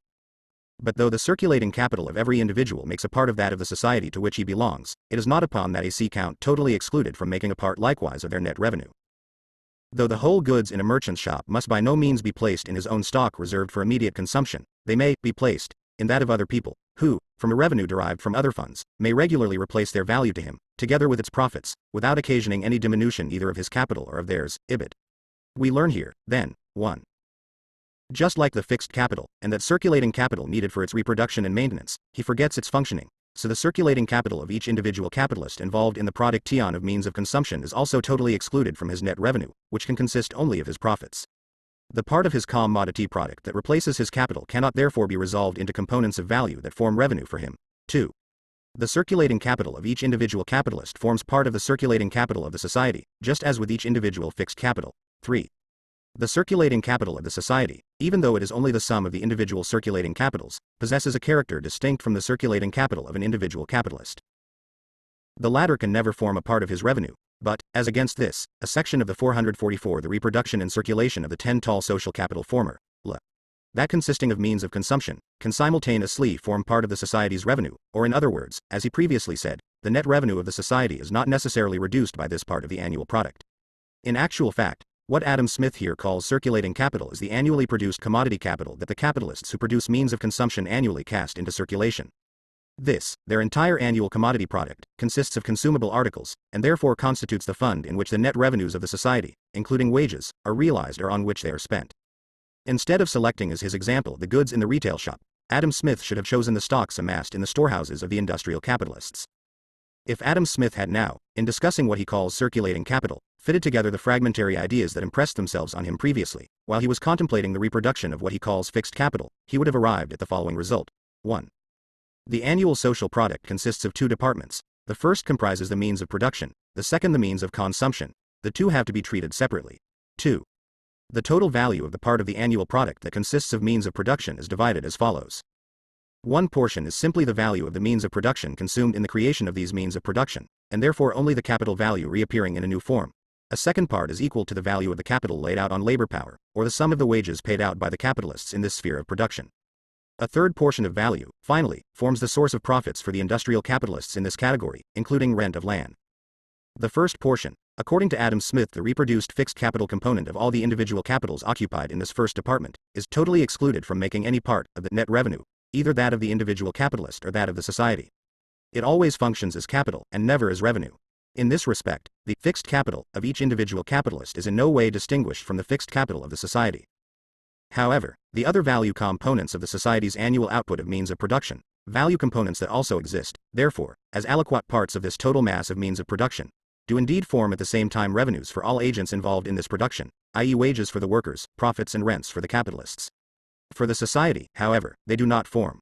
But though the circulating capital of every individual makes a part of that of the society to which he belongs, it is not upon that account totally excluded from making a part likewise of their net revenue. Though the whole goods in a merchant's shop must by no means be placed in his own stock reserved for immediate consumption, they may be placed in that of other people, who, from a revenue derived from other funds, may regularly replace their value to him, together with its profits, without occasioning any diminution either of his capital or of theirs. Ibid. We learn here, then, 1. Just like the fixed capital, and that circulating capital needed for its reproduction and maintenance, he forgets its functioning, so the circulating capital of each individual capitalist involved in the production of means of consumption is also totally excluded from his net revenue, which can consist only of his profits. The part of his commodity product that replaces his capital cannot therefore be resolved into components of value that form revenue for him. 2. The circulating capital of each individual capitalist forms part of the circulating capital of the society, just as with each individual fixed capital. 3. The circulating capital of the society, even though it is only the sum of the individual circulating capitals, possesses a character distinct from the circulating capital of an individual capitalist. The latter can never form a part of his revenue, but, as against this, a section of the 444 the reproduction and circulation of the 10 tall social capital former, that consisting of means of consumption, can simultaneously form part of the society's revenue, or in other words, as he previously said, the net revenue of the society is not necessarily reduced by this part of the annual product. In actual fact, what Adam Smith here calls circulating capital is the annually produced commodity capital that the capitalists who produce means of consumption annually cast into circulation. This, their entire annual commodity product, consists of consumable articles, and therefore constitutes the fund in which the net revenues of the society, including wages, are realized or on which they are spent. Instead of selecting as his example the goods in the retail shop, Adam Smith should have chosen the stocks amassed in the storehouses of the industrial capitalists. If Adam Smith had now, in discussing what he calls circulating capital, fitted together the fragmentary ideas that impressed themselves on him previously, while he was contemplating the reproduction of what he calls fixed capital, he would have arrived at the following result. 1. The annual social product consists of two departments. The first comprises the means of production, the second the means of consumption. The two have to be treated separately. 2. The total value of the part of the annual product that consists of means of production is divided as follows. One portion is simply the value of the means of production consumed in the creation of these means of production, and therefore only the capital value reappearing in a new form. A second part is equal to the value of the capital laid out on labor power, or the sum of the wages paid out by the capitalists in this sphere of production. A third portion of value, finally, forms the source of profits for the industrial capitalists in this category, including rent of land. The first portion, according to Adam Smith, the reproduced fixed capital component of all the individual capitals occupied in this first department, is totally excluded from making any part of the net revenue, either that of the individual capitalist or that of the society. It always functions as capital and never as revenue. In this respect, the fixed capital of each individual capitalist is in no way distinguished from the fixed capital of the society. However, the other value components of the society's annual output of means of production, value components that also exist, therefore, as aliquot parts of this total mass of means of production, do indeed form at the same time revenues for all agents involved in this production, i.e. wages for the workers, profits and rents for the capitalists. For the society, however, they do not form.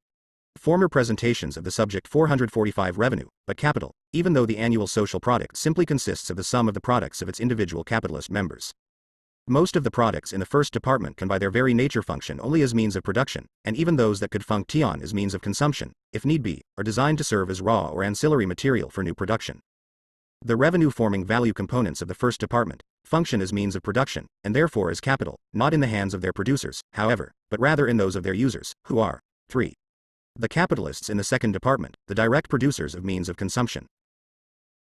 Former presentations of the subject 445 revenue, but capital, even though the annual social product simply consists of the sum of the products of its individual capitalist members. Most of the products in the first department can by their very nature function only as means of production, and even those that could function as means of consumption, if need be, are designed to serve as raw or ancillary material for new production. The revenue-forming value components of the first department function as means of production, and therefore as capital, not in the hands of their producers, however, but rather in those of their users, who are 3. The capitalists in the second department, the direct producers of means of consumption.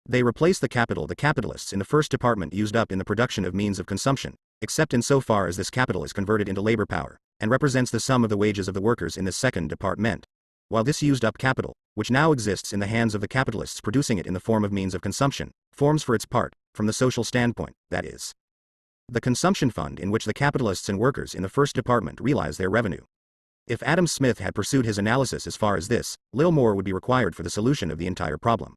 They replace the capital the capitalists in the first department used up in the production of means of consumption, except in so far as this capital is converted into labor power, and represents the sum of the wages of the workers in the second department. While this used up capital, which now exists in the hands of the capitalists producing it in the form of means of consumption, forms for its part, from the social standpoint, that is, the consumption fund in which the capitalists and workers in the first department realize their revenue. If Adam Smith had pursued his analysis as far as this, little more would be required for the solution of the entire problem.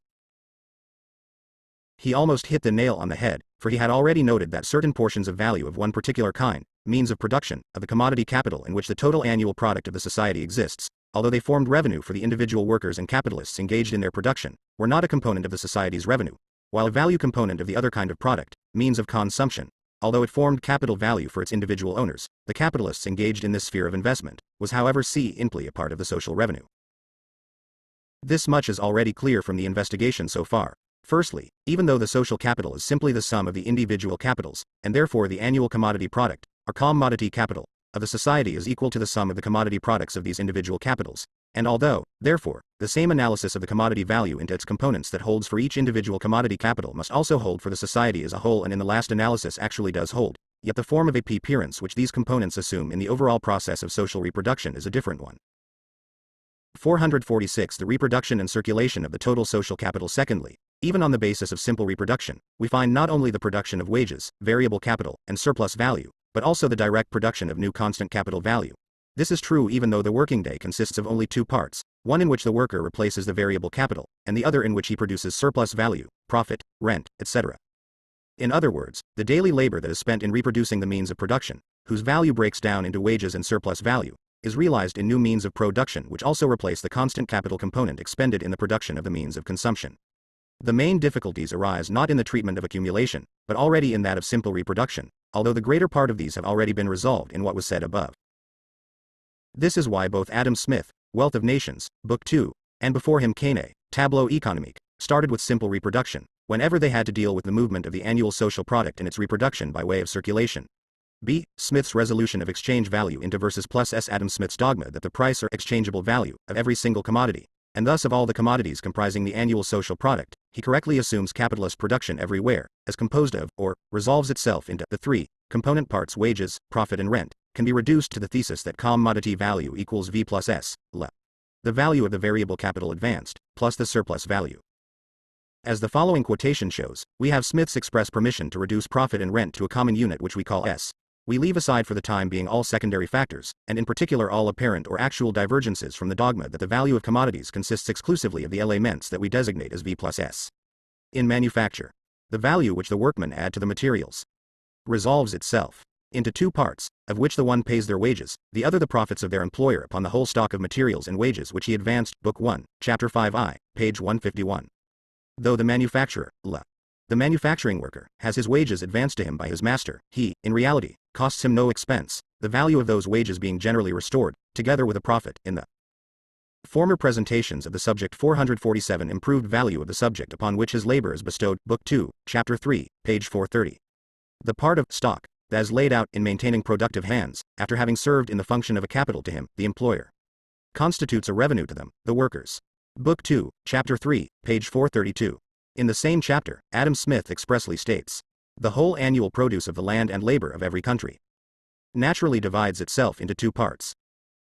He almost hit the nail on the head, for he had already noted that certain portions of value of one particular kind, means of production, of the commodity capital in which the total annual product of the society exists, although they formed revenue for the individual workers and capitalists engaged in their production, were not a component of the society's revenue, while a value component of the other kind of product, means of consumption, although it formed capital value for its individual owners, the capitalists engaged in this sphere of investment, was however simply a part of the social revenue. This much is already clear from the investigation so far. Firstly, even though the social capital is simply the sum of the individual capitals, and therefore the annual commodity product, or commodity capital, of the society is equal to the sum of the commodity products of these individual capitals, and although, therefore, the same analysis of the commodity value into its components that holds for each individual commodity capital must also hold for the society as a whole and in the last analysis actually does hold, yet the form of appearance which these components assume in the overall process of social reproduction is a different one. 446 The reproduction and circulation of the total social capital. Secondly, even on the basis of simple reproduction, we find not only the production of wages, variable capital, and surplus value, but also the direct production of new constant capital value. This is true even though the working day consists of only two parts, one in which the worker replaces the variable capital, and the other in which he produces surplus value, profit, rent, etc. In other words, the daily labor that is spent in reproducing the means of production, whose value breaks down into wages and surplus value, is realized in new means of production which also replace the constant capital component expended in the production of the means of consumption. The main difficulties arise not in the treatment of accumulation, but already in that of simple reproduction, although the greater part of these have already been resolved in what was said above. This is why both Adam Smith, Wealth of Nations, Book 2, and before him Keynes, Tableau économique, started with simple reproduction, whenever they had to deal with the movement of the annual social product and its reproduction by way of circulation. B. Smith's resolution of exchange value into versus plus S. Adam Smith's dogma that the price or exchangeable value of every single commodity, and thus of all the commodities comprising the annual social product, he correctly assumes capitalist production everywhere, as composed of, or resolves itself into, the three component parts wages, profit and rent, can be reduced to the thesis that commodity value equals V plus S, le. The value of the variable capital advanced, plus the surplus value. As the following quotation shows, we have Smith's express permission to reduce profit and rent to a common unit which we call S. We leave aside for the time being all secondary factors, and in particular all apparent or actual divergences from the dogma that the value of commodities consists exclusively of the elements that we designate as V plus S. In manufacture, the value which the workmen add to the materials resolves itself into two parts, of which the one pays their wages, the other the profits of their employer upon the whole stock of materials and wages which he advanced, Book 1, Chapter 5I, page 151. Though the manufacturer, the manufacturing worker, has his wages advanced to him by his master, he, in reality, costs him no expense, the value of those wages being generally restored, together with a profit, in the former presentations of the subject 447 improved value of the subject upon which his labor is bestowed, Book 2, Chapter 3, page 430. The part of stock that is laid out in maintaining productive hands, after having served in the function of a capital to him, the employer, constitutes a revenue to them, the workers. Book 2, Chapter 3, page 432. In the same chapter, Adam Smith expressly states, the whole annual produce of the land and labor of every country naturally divides itself into two parts.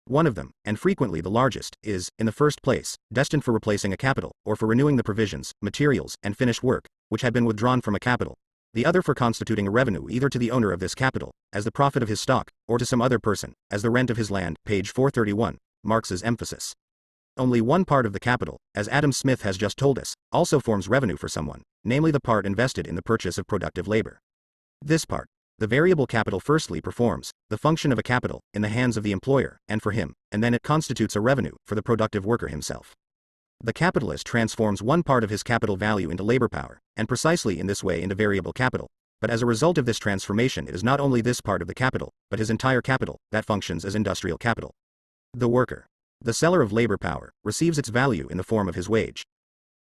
One of them, and frequently the largest, is, in the first place, destined for replacing a capital, or for renewing the provisions, materials, and finished work, which had been withdrawn from a capital. The other for constituting a revenue either to the owner of this capital, as the profit of his stock, or to some other person, as the rent of his land, page 431, Marx's emphasis. Only one part of the capital, as Adam Smith has just told us, also forms revenue for someone, namely the part invested in the purchase of productive labor. This part, The variable capital firstly performs the function of a capital in the hands of the employer and for him, and then it constitutes a revenue for the productive worker himself. The capitalist transforms one part of his capital value into labor power, and precisely in this way into variable capital. But as a result of this transformation, it is not only this part of the capital, but his entire capital, that functions as industrial capital. The worker, the seller of labor power, receives its value in the form of his wage.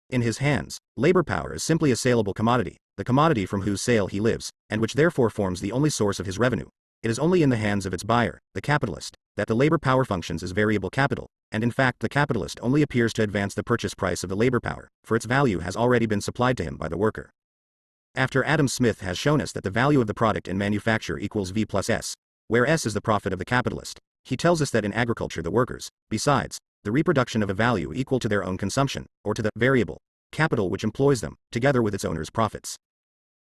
In his hands, labor power is simply a saleable commodity, the commodity from whose sale he lives, and which therefore forms the only source of his revenue. It is only in the hands of its buyer, the capitalist, that the labor power functions as variable capital, and in fact the capitalist only appears to advance the purchase price of the labor power, for its value has already been supplied to him by the worker. After Adam Smith has shown us that the value of the product in manufacture equals V plus S, where S is the profit of the capitalist, he tells us that in agriculture the workers, besides, the reproduction of a value equal to their own consumption, or to the variable capital which employs them, together with its owner's profits.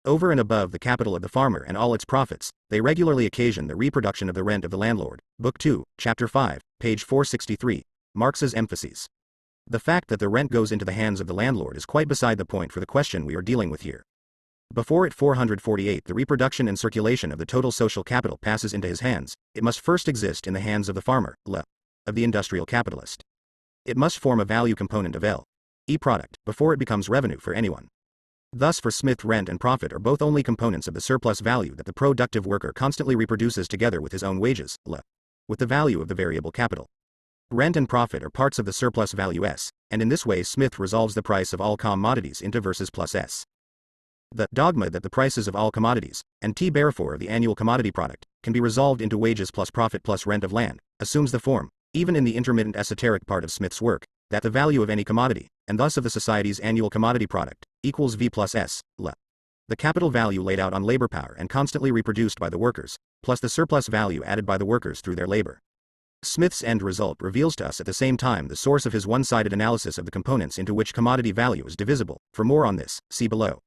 Over and above the capital of the farmer and all its profits, they regularly occasion the reproduction of the rent of the landlord. Book 2, Chapter 5, page 463, Marx's emphases. The fact that the rent goes into the hands of the landlord is quite beside the point for the question we are dealing with here. Before at 448 the reproduction and circulation of the total social capital passes into his hands, it must first exist in the hands of the farmer, of the industrial capitalist. It must form a value component of L.E. product, before it becomes revenue for anyone. Thus for Smith, rent and profit are both only components of the surplus value that the productive worker constantly reproduces together with his own wages, with the value of the variable capital. Rent and profit are parts of the surplus value S, and in this way Smith resolves the price of all commodities into versus plus S. The dogma that the prices of all commodities, and T therefore the annual commodity product, can be resolved into wages plus profit plus rent of land, assumes the form, even in the intermittent esoteric part of Smith's work, that the value of any commodity, and thus of the society's annual commodity product, equals V plus S, the capital value laid out on labor power and constantly reproduced by the workers, plus the surplus value added by the workers through their labor. Smith's end result reveals to us at the same time the source of his one-sided analysis of the components into which commodity value is divisible. For more on this, see below.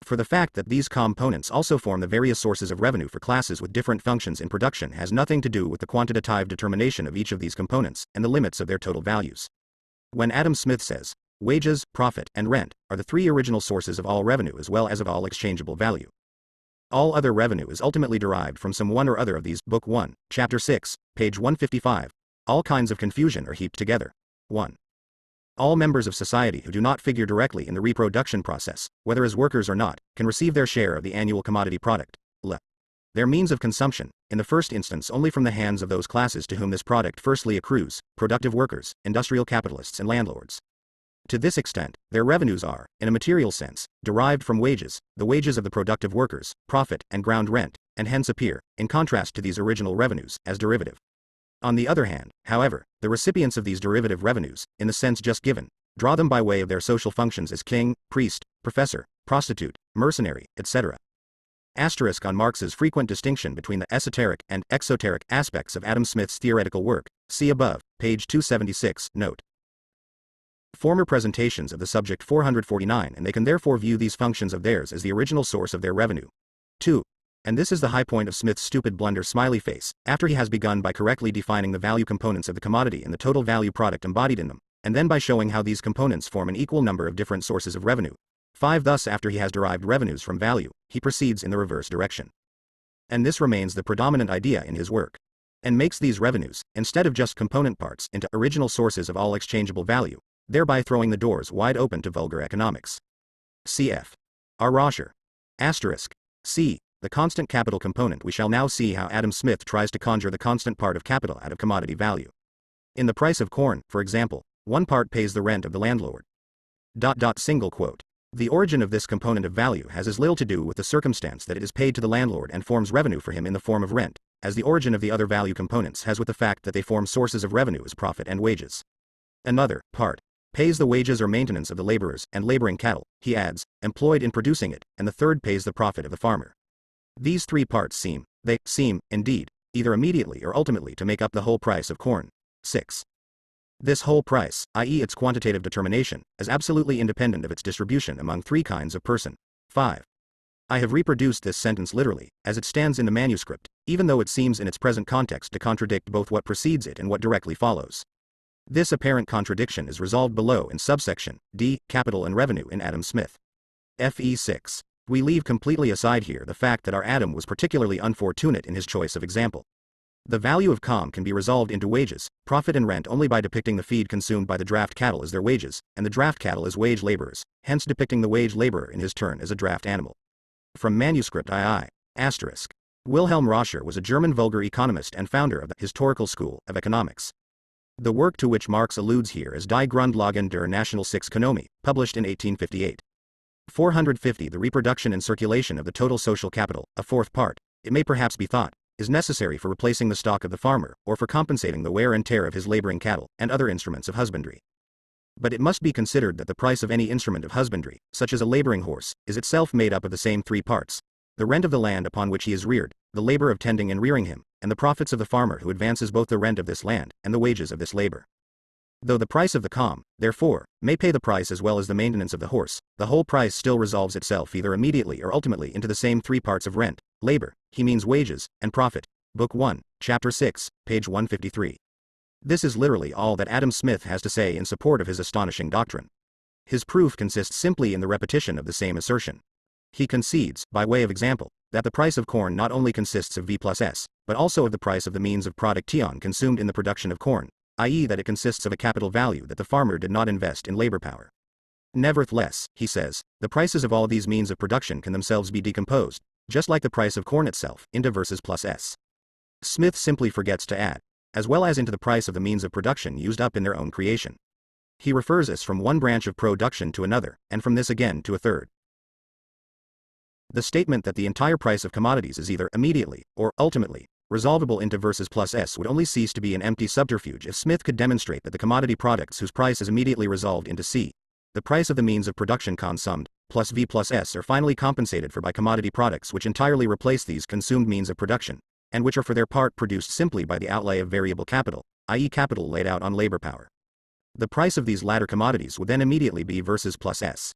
For the fact that these components also form the various sources of revenue for classes with different functions in production has nothing to do with the quantitative determination of each of these components and the limits of their total values. When Adam Smith says, wages, profit, and rent are the three original sources of all revenue as well as of all exchangeable value. All other revenue is ultimately derived from some one or other of these. Book 1, Chapter 6, page 155. All kinds of confusion are heaped together. 1. All members of society who do not figure directly in the reproduction process, whether as workers or not, can receive their share of the annual commodity product, their means of consumption, in the first instance only from the hands of those classes to whom this product firstly accrues, productive workers, industrial capitalists and landlords. To this extent, their revenues are, in a material sense, derived from wages, the wages of the productive workers, profit, and ground rent, and hence appear, in contrast to these original revenues, as derivative. On the other hand, however, the recipients of these derivative revenues, in the sense just given, draw them by way of their social functions as king, priest, professor, prostitute, mercenary, etc. Asterisk on Marx's frequent distinction between the esoteric and exoteric aspects of Adam Smith's theoretical work, see above, page 276, note. Former presentations of the subject 449, and they can therefore view these functions of theirs as the original source of their revenue. 2. And this is the high point of Smith's stupid blunder smiley face, after he has begun by correctly defining the value components of the commodity and the total value product embodied in them, and then by showing how these components form an equal number of different sources of revenue. 5. Thus after he has derived revenues from value, he proceeds in the reverse direction. And this remains the predominant idea in his work. And makes these revenues, instead of just component parts, into original sources of all exchangeable value, thereby throwing the doors wide open to vulgar economics. Cf. R. Roscher. Asterisk. C. The constant capital component. We shall now see how Adam Smith tries to conjure the constant part of capital out of commodity value. In the price of corn, for example, one part pays the rent of the landlord. Single quote. The origin of this component of value has as little to do with the circumstance that it is paid to the landlord and forms revenue for him in the form of rent, as the origin of the other value components has with the fact that they form sources of revenue as profit and wages. Another part pays the wages or maintenance of the laborers and laboring cattle, he adds, employed in producing it, and the third pays the profit of the farmer. These three parts seem, indeed, either immediately or ultimately to make up the whole price of corn. 6. This whole price, i.e. its quantitative determination, is absolutely independent of its distribution among three kinds of person. 5. I have reproduced this sentence literally, as it stands in the manuscript, even though it seems in its present context to contradict both what precedes it and what directly follows. This apparent contradiction is resolved below in subsection D, capital and revenue in Adam Smith. F.E. 6. We leave completely aside here the fact that our Adam was particularly unfortunate in his choice of example. The value of com can be resolved into wages, profit and rent only by depicting the feed consumed by the draft cattle as their wages, and the draft cattle as wage laborers, hence depicting the wage laborer in his turn as a draft animal. From Manuscript II. Asterisk. Wilhelm Roscher was a German vulgar economist and founder of the Historical School of Economics. The work to which Marx alludes here is Die Grundlagen der Nationalsozialökonomie, published in 1858. 450 The reproduction and circulation of the total social capital, a fourth part, it may perhaps be thought, is necessary for replacing the stock of the farmer, or for compensating the wear and tear of his laboring cattle, and other instruments of husbandry. But it must be considered that the price of any instrument of husbandry, such as a laboring horse, is itself made up of the same three parts: the rent of the land upon which he is reared, the labor of tending and rearing him, and the profits of the farmer who advances both the rent of this land, and the wages of this labor. Though the price of the com, therefore, may pay the price as well as the maintenance of the horse, the whole price still resolves itself either immediately or ultimately into the same three parts of rent, labor, he means wages, and profit. Book 1, Chapter 6, page 153. This is literally all that Adam Smith has to say in support of his astonishing doctrine. His proof consists simply in the repetition of the same assertion. He concedes, by way of example, that the price of corn not only consists of V plus S, but also of the price of the means of production consumed in the production of corn, i.e. that it consists of a capital value that the farmer did not invest in labor power. Nevertheless, he says, the prices of all these means of production can themselves be decomposed, just like the price of corn itself, into verses plus S. Smith simply forgets to add, as well as into the price of the means of production used up in their own creation. He refers us from one branch of production to another, and from this again to a third. The statement that the entire price of commodities is either immediately, or ultimately, resolvable into verses plus S would only cease to be an empty subterfuge if Smith could demonstrate that the commodity products whose price is immediately resolved into C, the price of the means of production consumed, plus V plus S are finally compensated for by commodity products which entirely replace these consumed means of production, and which are for their part produced simply by the outlay of variable capital, i.e. capital laid out on labor power. The price of these latter commodities would then immediately be verses plus S.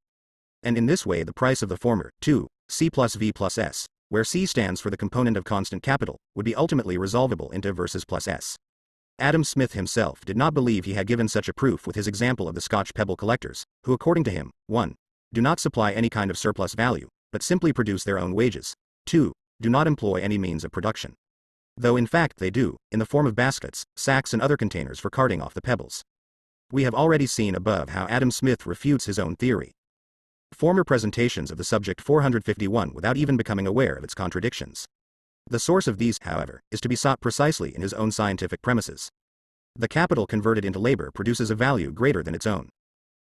And in this way the price of the former, 2, C plus V plus S, where C stands for the component of constant capital, would be ultimately resolvable into verses plus S. Adam Smith himself did not believe he had given such a proof with his example of the Scotch pebble collectors, who according to him, 1. Do not supply any kind of surplus value, but simply produce their own wages. 2. Do not employ any means of production. Though in fact they do, in the form of baskets, sacks and other containers for carting off the pebbles. We have already seen above how Adam Smith refutes his own theory. Former presentations of the subject 451 without even becoming aware of its contradictions. The source of these, however, is to be sought precisely in his own scientific premises. The capital converted into labor produces a value greater than its own.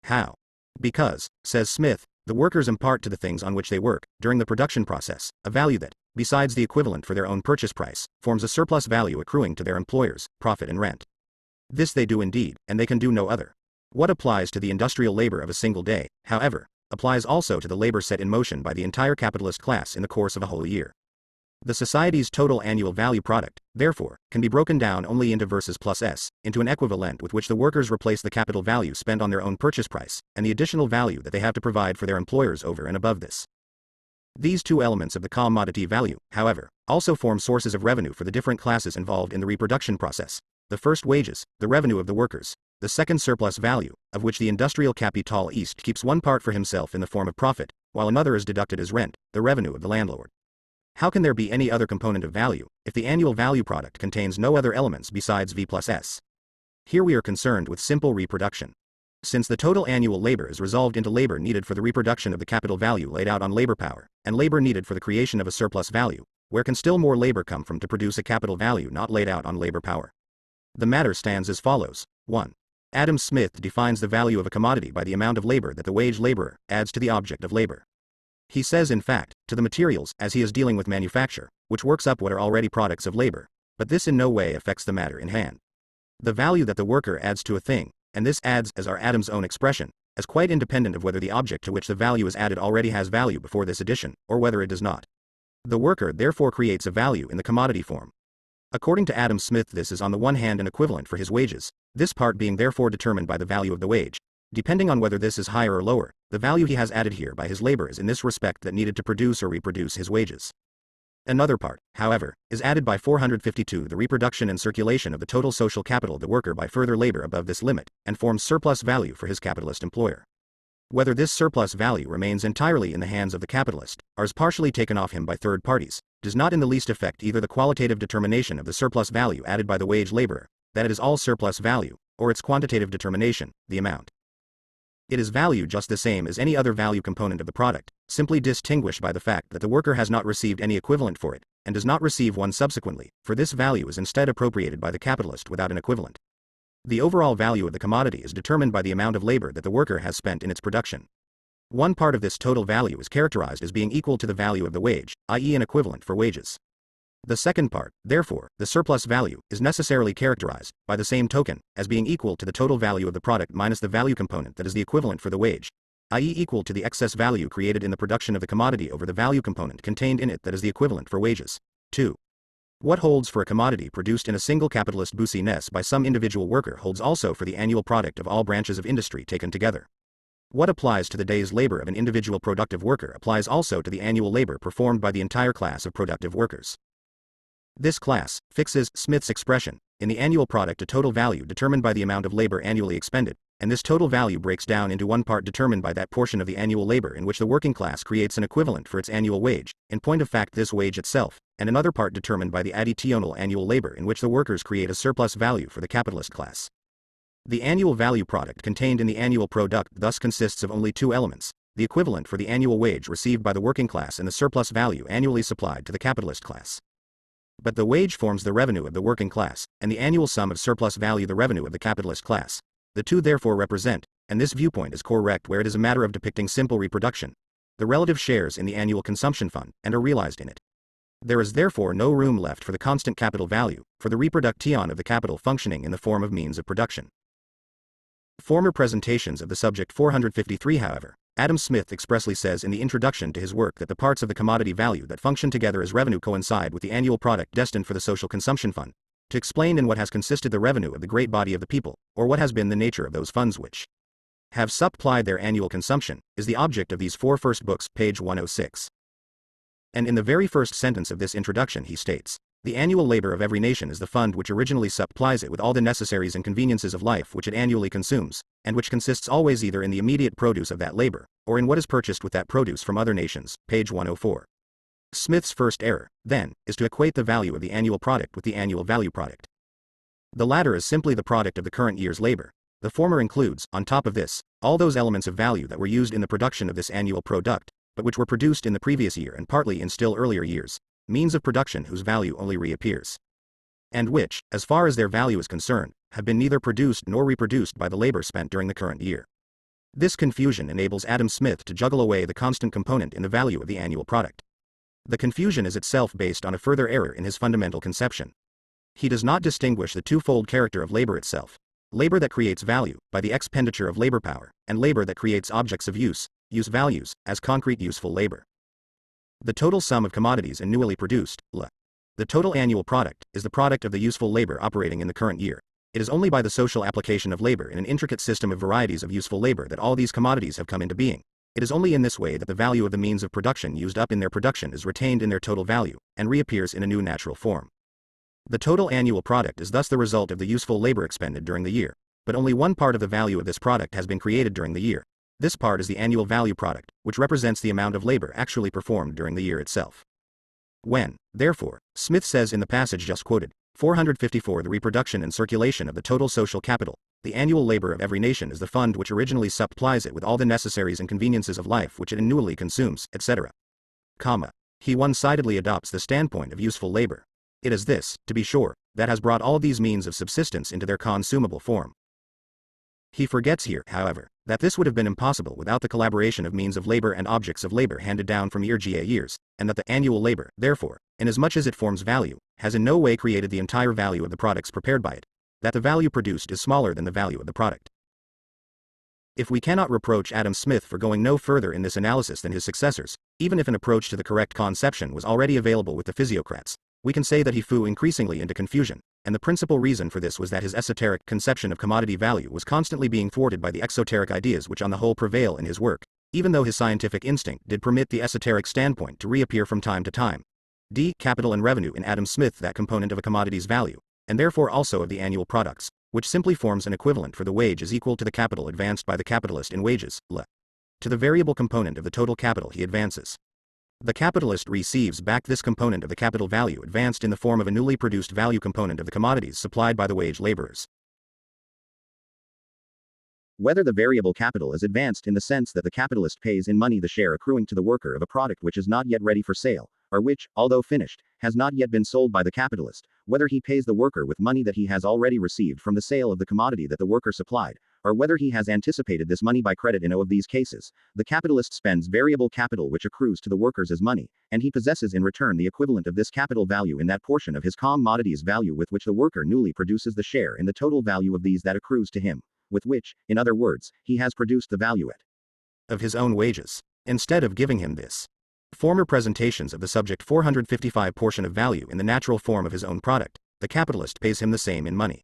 How? Because, says Smith, the workers impart to the things on which they work, during the production process, a value that, besides the equivalent for their own purchase price, forms a surplus value accruing to their employers, profit and rent. This they do indeed, and they can do no other. What applies to the industrial labor of a single day, however, applies also to the labor set in motion by the entire capitalist class in the course of a whole year. The society's total annual value product, therefore, can be broken down only into verses plus S, into an equivalent with which the workers replace the capital value spent on their own purchase price, and the additional value that they have to provide for their employers over and above this. These two elements of the commodity value, however, also form sources of revenue for the different classes involved in the reproduction process. The first wages, the revenue of the workers. The second surplus value, of which the industrial capitalist keeps one part for himself in the form of profit, while another is deducted as rent, the revenue of the landlord. How can there be any other component of value, if the annual value product contains no other elements besides V plus S? Here we are concerned with simple reproduction. Since the total annual labor is resolved into labor needed for the reproduction of the capital value laid out on labor power, and labor needed for the creation of a surplus value, where can still more labor come from to produce a capital value not laid out on labor power? The matter stands as follows. 1. Adam Smith defines the value of a commodity by the amount of labor that the wage laborer adds to the object of labor. He says in fact, to the materials, as he is dealing with manufacture, which works up what are already products of labor, but this in no way affects the matter in hand. The value that the worker adds to a thing, and this adds, as our Adam's own expression, as quite independent of whether the object to which the value is added already has value before this addition, or whether it does not. The worker therefore creates a value in the commodity form. According to Adam Smith, this is on the one hand an equivalent for his wages, this part being therefore determined by the value of the wage. Depending on whether this is higher or lower, the value he has added here by his labor is in this respect that needed to produce or reproduce his wages. Another part, however, is added by 452, the reproduction and circulation of the total social capital of the worker by further labor above this limit, and forms surplus value for his capitalist employer. Whether this surplus value remains entirely in the hands of the capitalist, or is partially taken off him by third parties, does not in the least affect either the qualitative determination of the surplus value added by the wage laborer, that it is all surplus value, or its quantitative determination, the amount. It is value just the same as any other value component of the product, simply distinguished by the fact that the worker has not received any equivalent for it, and does not receive one subsequently, for this value is instead appropriated by the capitalist without an equivalent. The overall value of the commodity is determined by the amount of labor that the worker has spent in its production. One part of this total value is characterized as being equal to the value of the wage, i.e. an equivalent for wages. The second part, therefore, the surplus value, is necessarily characterized, by the same token, as being equal to the total value of the product minus the value component that is the equivalent for the wage, i.e. equal to the excess value created in the production of the commodity over the value component contained in it that is the equivalent for wages. 2. What holds for a commodity produced in a single capitalist business by some individual worker holds also for the annual product of all branches of industry taken together. What applies to the day's labor of an individual productive worker applies also to the annual labor performed by the entire class of productive workers. This class fixes Smith's expression in the annual product a total value determined by the amount of labor annually expended, and this total value breaks down into one part determined by that portion of the annual labor in which the working class creates an equivalent for its annual wage, in point of fact this wage itself, and another part determined by the additional annual labor in which the workers create a surplus value for the capitalist class. The annual value product contained in the annual product thus consists of only two elements, the equivalent for the annual wage received by the working class and the surplus value annually supplied to the capitalist class. But the wage forms the revenue of the working class, and the annual sum of surplus value the revenue of the capitalist class. The two therefore represent, and this viewpoint is correct where it is a matter of depicting simple reproduction, the relative shares in the annual consumption fund, and are realized in it. There is therefore no room left for the constant capital value, for the reproduction of the capital functioning in the form of means of production. Former presentations of the subject 453 however, Adam Smith expressly says in the introduction to his work that the parts of the commodity value that function together as revenue coincide with the annual product destined for the social consumption fund, to explain in what has consisted the revenue of the great body of the people, or what has been the nature of those funds which have supplied their annual consumption, is the object of these four first books, page 106. And in the very first sentence of this introduction he states, the annual labor of every nation is the fund which originally supplies it with all the necessaries and conveniences of life which it annually consumes, and which consists always either in the immediate produce of that labor, or in what is purchased with that produce from other nations, page 104. Smith's first error, then, is to equate the value of the annual product with the annual value product. The latter is simply the product of the current year's labor. The former includes, on top of this, all those elements of value that were used in the production of this annual product, but which were produced in the previous year and partly in still earlier years, means of production whose value only reappears, and which, as far as their value is concerned, have been neither produced nor reproduced by the labor spent during the current year. This confusion enables Adam Smith to juggle away the constant component in the value of the annual product. The confusion is itself based on a further error in his fundamental conception. He does not distinguish the twofold character of labor itself, labor that creates value, by the expenditure of labor power, and labor that creates objects of use values, as concrete useful labor. The total sum of commodities annually produced, the total annual product, is the product of the useful labor operating in the current year. It is only by the social application of labor in an intricate system of varieties of useful labor that all these commodities have come into being. It is only in this way that the value of the means of production used up in their production is retained in their total value, and reappears in a new natural form. The total annual product is thus the result of the useful labor expended during the year, but only one part of the value of this product has been created during the year. This part is the annual value product, which represents the amount of labor actually performed during the year itself. When, therefore, Smith says in the passage just quoted, 454 the reproduction and circulation of the total social capital, the annual labor of every nation is the fund which originally supplies it with all the necessaries and conveniences of life which it annually consumes, etc. He one-sidedly adopts the standpoint of useful labor. It is this, to be sure, that has brought all these means of subsistence into their consumable form. He forgets here, however, that this would have been impossible without the collaboration of means of labor and objects of labor handed down from years, and that the annual labor, therefore, inasmuch as it forms value, has in no way created the entire value of the products prepared by it, that the value produced is smaller than the value of the product. If we cannot reproach Adam Smith for going no further in this analysis than his successors, even if an approach to the correct conception was already available with the physiocrats, we can say that he flew increasingly into confusion, and the principal reason for this was that his esoteric conception of commodity value was constantly being thwarted by the exoteric ideas which on the whole prevail in his work, even though his scientific instinct did permit the esoteric standpoint to reappear from time to time. Capital and revenue in Adam Smith, that component of a commodity's value, and therefore also of the annual products, which simply forms an equivalent for the wage is equal to the capital advanced by the capitalist in wages, to the variable component of the total capital he advances. The capitalist receives back this component of the capital value advanced in the form of a newly produced value component of the commodities supplied by the wage laborers. Whether the variable capital is advanced in the sense that the capitalist pays in money the share accruing to the worker of a product which is not yet ready for sale, or which, although finished, has not yet been sold by the capitalist, whether he pays the worker with money that he has already received from the sale of the commodity that the worker supplied, or whether he has anticipated this money by credit in all of these cases, the capitalist spends variable capital which accrues to the workers as money, and he possesses in return the equivalent of this capital value in that portion of his commodity's value with which the worker newly produces the share in the total value of these that accrues to him, with which, in other words, he has produced the value at of his own wages. Instead of giving him this former presentations of the subject 455 portion of value in the natural form of his own product, the capitalist pays him the same in money.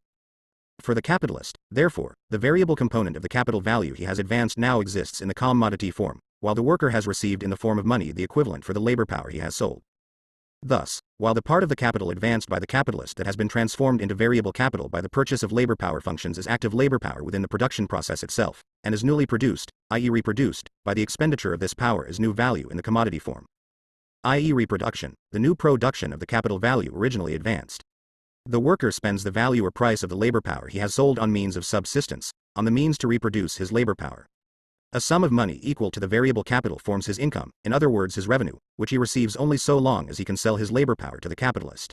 For the capitalist, therefore, the variable component of the capital value he has advanced now exists in the commodity form, while the worker has received in the form of money the equivalent for the labor power he has sold. Thus, while the part of the capital advanced by the capitalist that has been transformed into variable capital by the purchase of labor power functions is active labor power within the production process itself, and is newly produced, i.e. reproduced, by the expenditure of this power as new value in the commodity form, i.e. reproduction, the new production of the capital value originally advanced. The worker spends the value or price of the labor power he has sold on means of subsistence, on the means to reproduce his labor power. A sum of money equal to the variable capital forms his income, in other words his revenue, which he receives only so long as he can sell his labor power to the capitalist.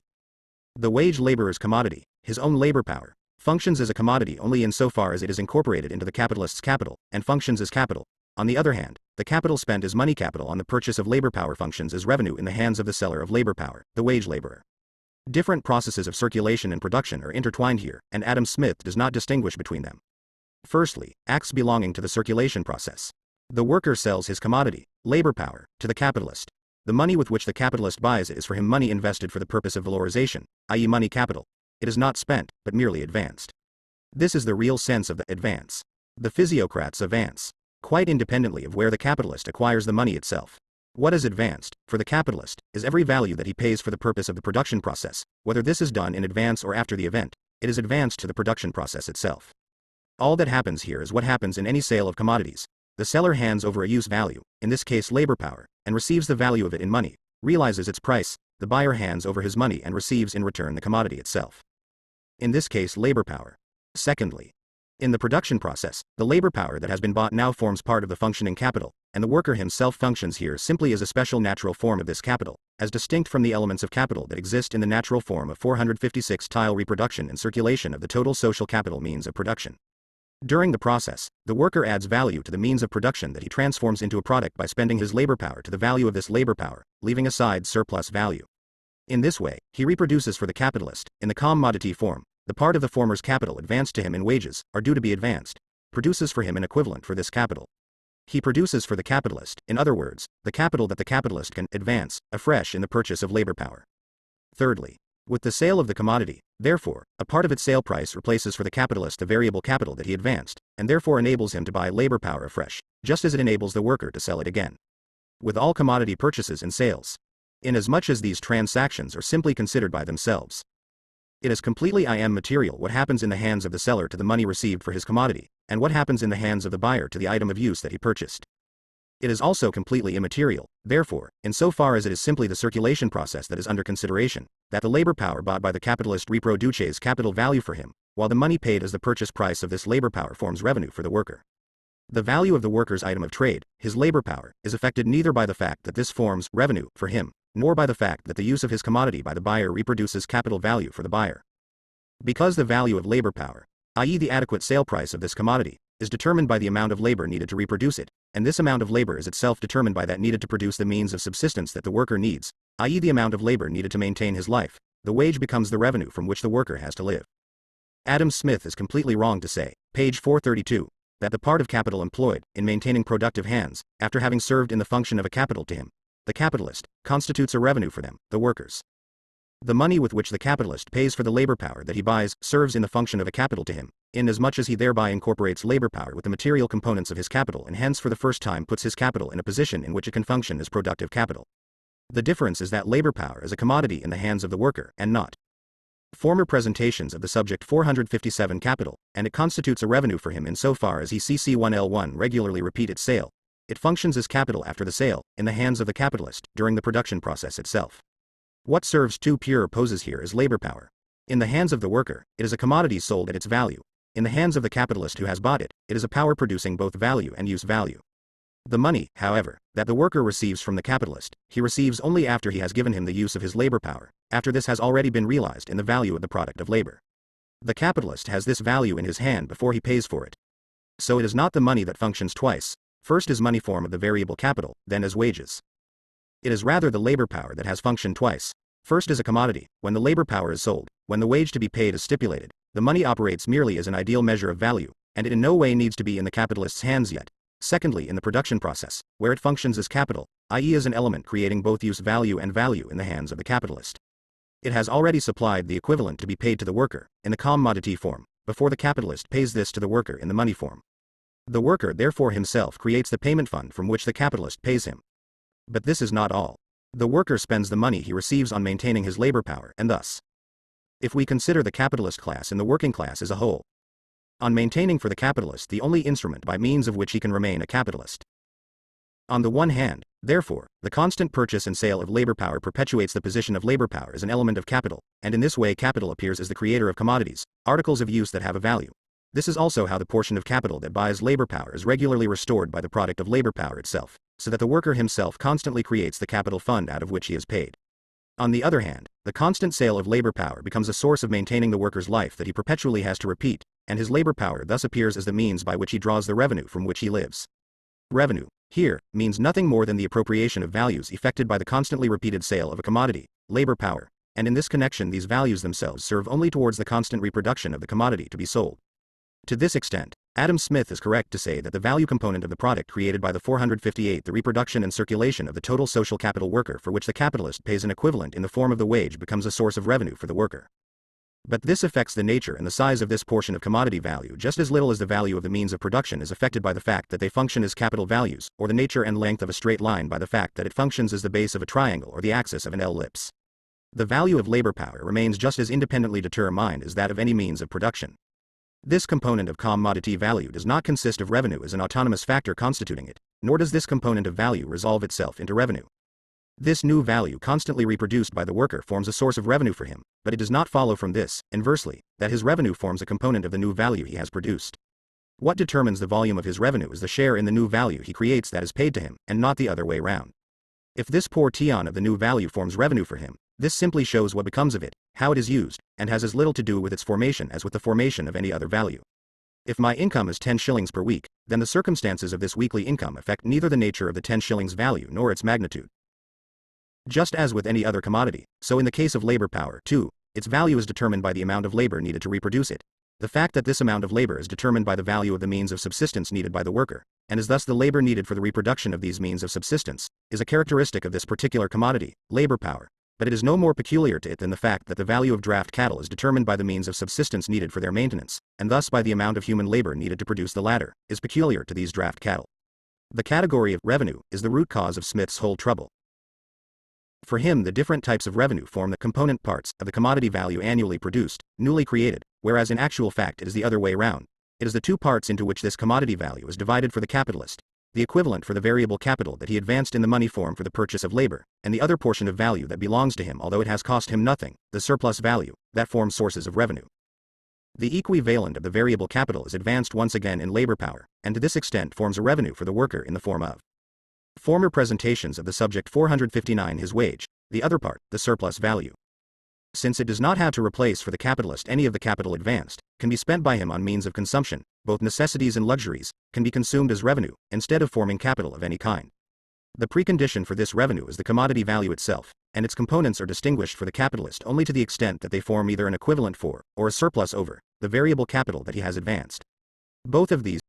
The wage laborer's commodity, his own labor power, functions as a commodity only insofar as it is incorporated into the capitalist's capital, and functions as capital. On the other hand, the capital spent as money capital on the purchase of labor power functions as revenue in the hands of the seller of labor power, the wage laborer. Different processes of circulation and production are intertwined here, and Adam Smith does not distinguish between them. Firstly, acts belonging to the circulation process. The worker sells his commodity, labor power, to the capitalist. The money with which the capitalist buys it is for him money invested for the purpose of valorization, i.e. money capital. It is not spent, but merely advanced. This is the real sense of the advance. The physiocrats advance, quite independently of where the capitalist acquires the money itself. What is advanced, for the capitalist, is every value that he pays for the purpose of the production process, whether this is done in advance or after the event. It is advanced to the production process itself. All that happens here is what happens in any sale of commodities. The seller hands over a use value, in this case labor power, and receives the value of it in money, realizes its price. The buyer hands over his money and receives in return the commodity itself, in this case labor power. Secondly, in the production process, the labor power that has been bought now forms part of the functioning capital, and the worker himself functions here simply as a special natural form of this capital, as distinct from the elements of capital that exist in the natural form of 456 tile reproduction and circulation of the total social capital means of production. During the process, the worker adds value to the means of production that he transforms into a product by spending his labor power to the value of this labor power, leaving aside surplus value. In this way, he reproduces for the capitalist, in the commodity form, the part of the former's capital advanced to him in wages, are due to be advanced, produces for him an equivalent for this capital. He produces for the capitalist, in other words, the capital that the capitalist can advance, afresh in the purchase of labor power. Thirdly, with the sale of the commodity, therefore, a part of its sale price replaces for the capitalist the variable capital that he advanced, and therefore enables him to buy labor power afresh, just as it enables the worker to sell it again. With all commodity purchases and sales, inasmuch as these transactions are simply considered by themselves, it is completely immaterial what happens in the hands of the seller to the money received for his commodity, and what happens in the hands of the buyer to the item of use that he purchased. It is also completely immaterial, therefore, insofar as it is simply the circulation process that is under consideration, that the labor power bought by the capitalist reproduces capital value for him, while the money paid as the purchase price of this labor power forms revenue for the worker. The value of the worker's item of trade, his labor power, is affected neither by the fact that this forms revenue for him, nor by the fact that the use of his commodity by the buyer reproduces capital value for the buyer. Because the value of labor power, i.e. the adequate sale price of this commodity, is determined by the amount of labor needed to reproduce it, and this amount of labor is itself determined by that needed to produce the means of subsistence that the worker needs, i.e. the amount of labor needed to maintain his life, the wage becomes the revenue from which the worker has to live. Adam Smith is completely wrong to say, page 432, that the part of capital employed, in maintaining productive hands, after having served in the function of a capital to him, the capitalist, constitutes a revenue for them, the workers. The money with which the capitalist pays for the labor power that he buys serves in the function of a capital to him, inasmuch as he thereby incorporates labor power with the material components of his capital and hence for the first time puts his capital in a position in which it can function as productive capital. The difference is that labor power is a commodity in the hands of the worker and not former presentations of the subject 457 capital, and it constitutes a revenue for him insofar as he cc1l1 regularly repeat its sale, it functions as capital after the sale, in the hands of the capitalist, during the production process itself. What serves two pure poses here is labor power. In the hands of the worker, it is a commodity sold at its value. In the hands of the capitalist who has bought it, it is a power producing both value and use value. The money, however, that the worker receives from the capitalist, he receives only after he has given him the use of his labor power, after this has already been realized in the value of the product of labor. The capitalist has this value in his hand before he pays for it. So it is not the money that functions twice, first as money form of the variable capital, then as wages. It is rather the labor power that has functioned twice, first as a commodity, when the labor power is sold, when the wage to be paid is stipulated, the money operates merely as an ideal measure of value, and it in no way needs to be in the capitalist's hands yet. Secondly, in the production process, where it functions as capital, i.e. as an element creating both use value and value in the hands of the capitalist. It has already supplied the equivalent to be paid to the worker, in the commodity form, before the capitalist pays this to the worker in the money form. The worker therefore himself creates the payment fund from which the capitalist pays him. But this is not all. The worker spends the money he receives on maintaining his labor power, and thus, if we consider the capitalist class and the working class as a whole, on maintaining for the capitalist the only instrument by means of which he can remain a capitalist. On the one hand, therefore, the constant purchase and sale of labor power perpetuates the position of labor power as an element of capital, and in this way capital appears as the creator of commodities, articles of use that have a value. This is also how the portion of capital that buys labor power is regularly restored by the product of labor power itself, so that the worker himself constantly creates the capital fund out of which he is paid. On the other hand, the constant sale of labor power becomes a source of maintaining the worker's life that he perpetually has to repeat, and his labor power thus appears as the means by which he draws the revenue from which he lives. Revenue, here, means nothing more than the appropriation of values effected by the constantly repeated sale of a commodity, labor power, and in this connection these values themselves serve only towards the constant reproduction of the commodity to be sold. To this extent, Adam Smith is correct to say that the value component of the product created by the 458 the reproduction and circulation of the total social capital worker for which the capitalist pays an equivalent in the form of the wage becomes a source of revenue for the worker. But this affects the nature and the size of this portion of commodity value just as little as the value of the means of production is affected by the fact that they function as capital values, or the nature and length of a straight line by the fact that it functions as the base of a triangle or the axis of an ellipse. The value of labor power remains just as independently determined as that of any means of production. This component of commodity value does not consist of revenue as an autonomous factor constituting it, nor does this component of value resolve itself into revenue. This new value constantly reproduced by the worker forms a source of revenue for him, but it does not follow from this, inversely, that his revenue forms a component of the new value he has produced. What determines the volume of his revenue is the share in the new value he creates that is paid to him, and not the other way round. If this portion of the new value forms revenue for him, this simply shows what becomes of it, how it is used, and has as little to do with its formation as with the formation of any other value. If my income is 10 shillings per week, then the circumstances of this weekly income affect neither the nature of the 10 shillings value nor its magnitude. Just as with any other commodity, so in the case of labor power, too, its value is determined by the amount of labor needed to reproduce it. The fact that this amount of labor is determined by the value of the means of subsistence needed by the worker, and is thus the labor needed for the reproduction of these means of subsistence, is a characteristic of this particular commodity, labor power. But it is no more peculiar to it than the fact that the value of draft cattle is determined by the means of subsistence needed for their maintenance, and thus by the amount of human labor needed to produce the latter, is peculiar to these draft cattle. The category of revenue is the root cause of Smith's whole trouble. For him, the different types of revenue form the component parts of the commodity value annually produced, newly created, whereas in actual fact it is the other way round. It is the two parts into which this commodity value is divided for the capitalist, the equivalent for the variable capital that he advanced in the money form for the purchase of labor, and the other portion of value that belongs to him although it has cost him nothing, the surplus value, that forms sources of revenue. The equivalent of the variable capital is advanced once again in labor power, and to this extent forms a revenue for the worker in the form of former presentations of the subject 459 his wage, the other part, the surplus value. Since it does not have to replace for the capitalist any of the capital advanced, can be spent by him on means of consumption, both necessities and luxuries, can be consumed as revenue, instead of forming capital of any kind. The precondition for this revenue is the commodity value itself, and its components are distinguished for the capitalist only to the extent that they form either an equivalent for, or a surplus over, the variable capital that he has advanced. Both of these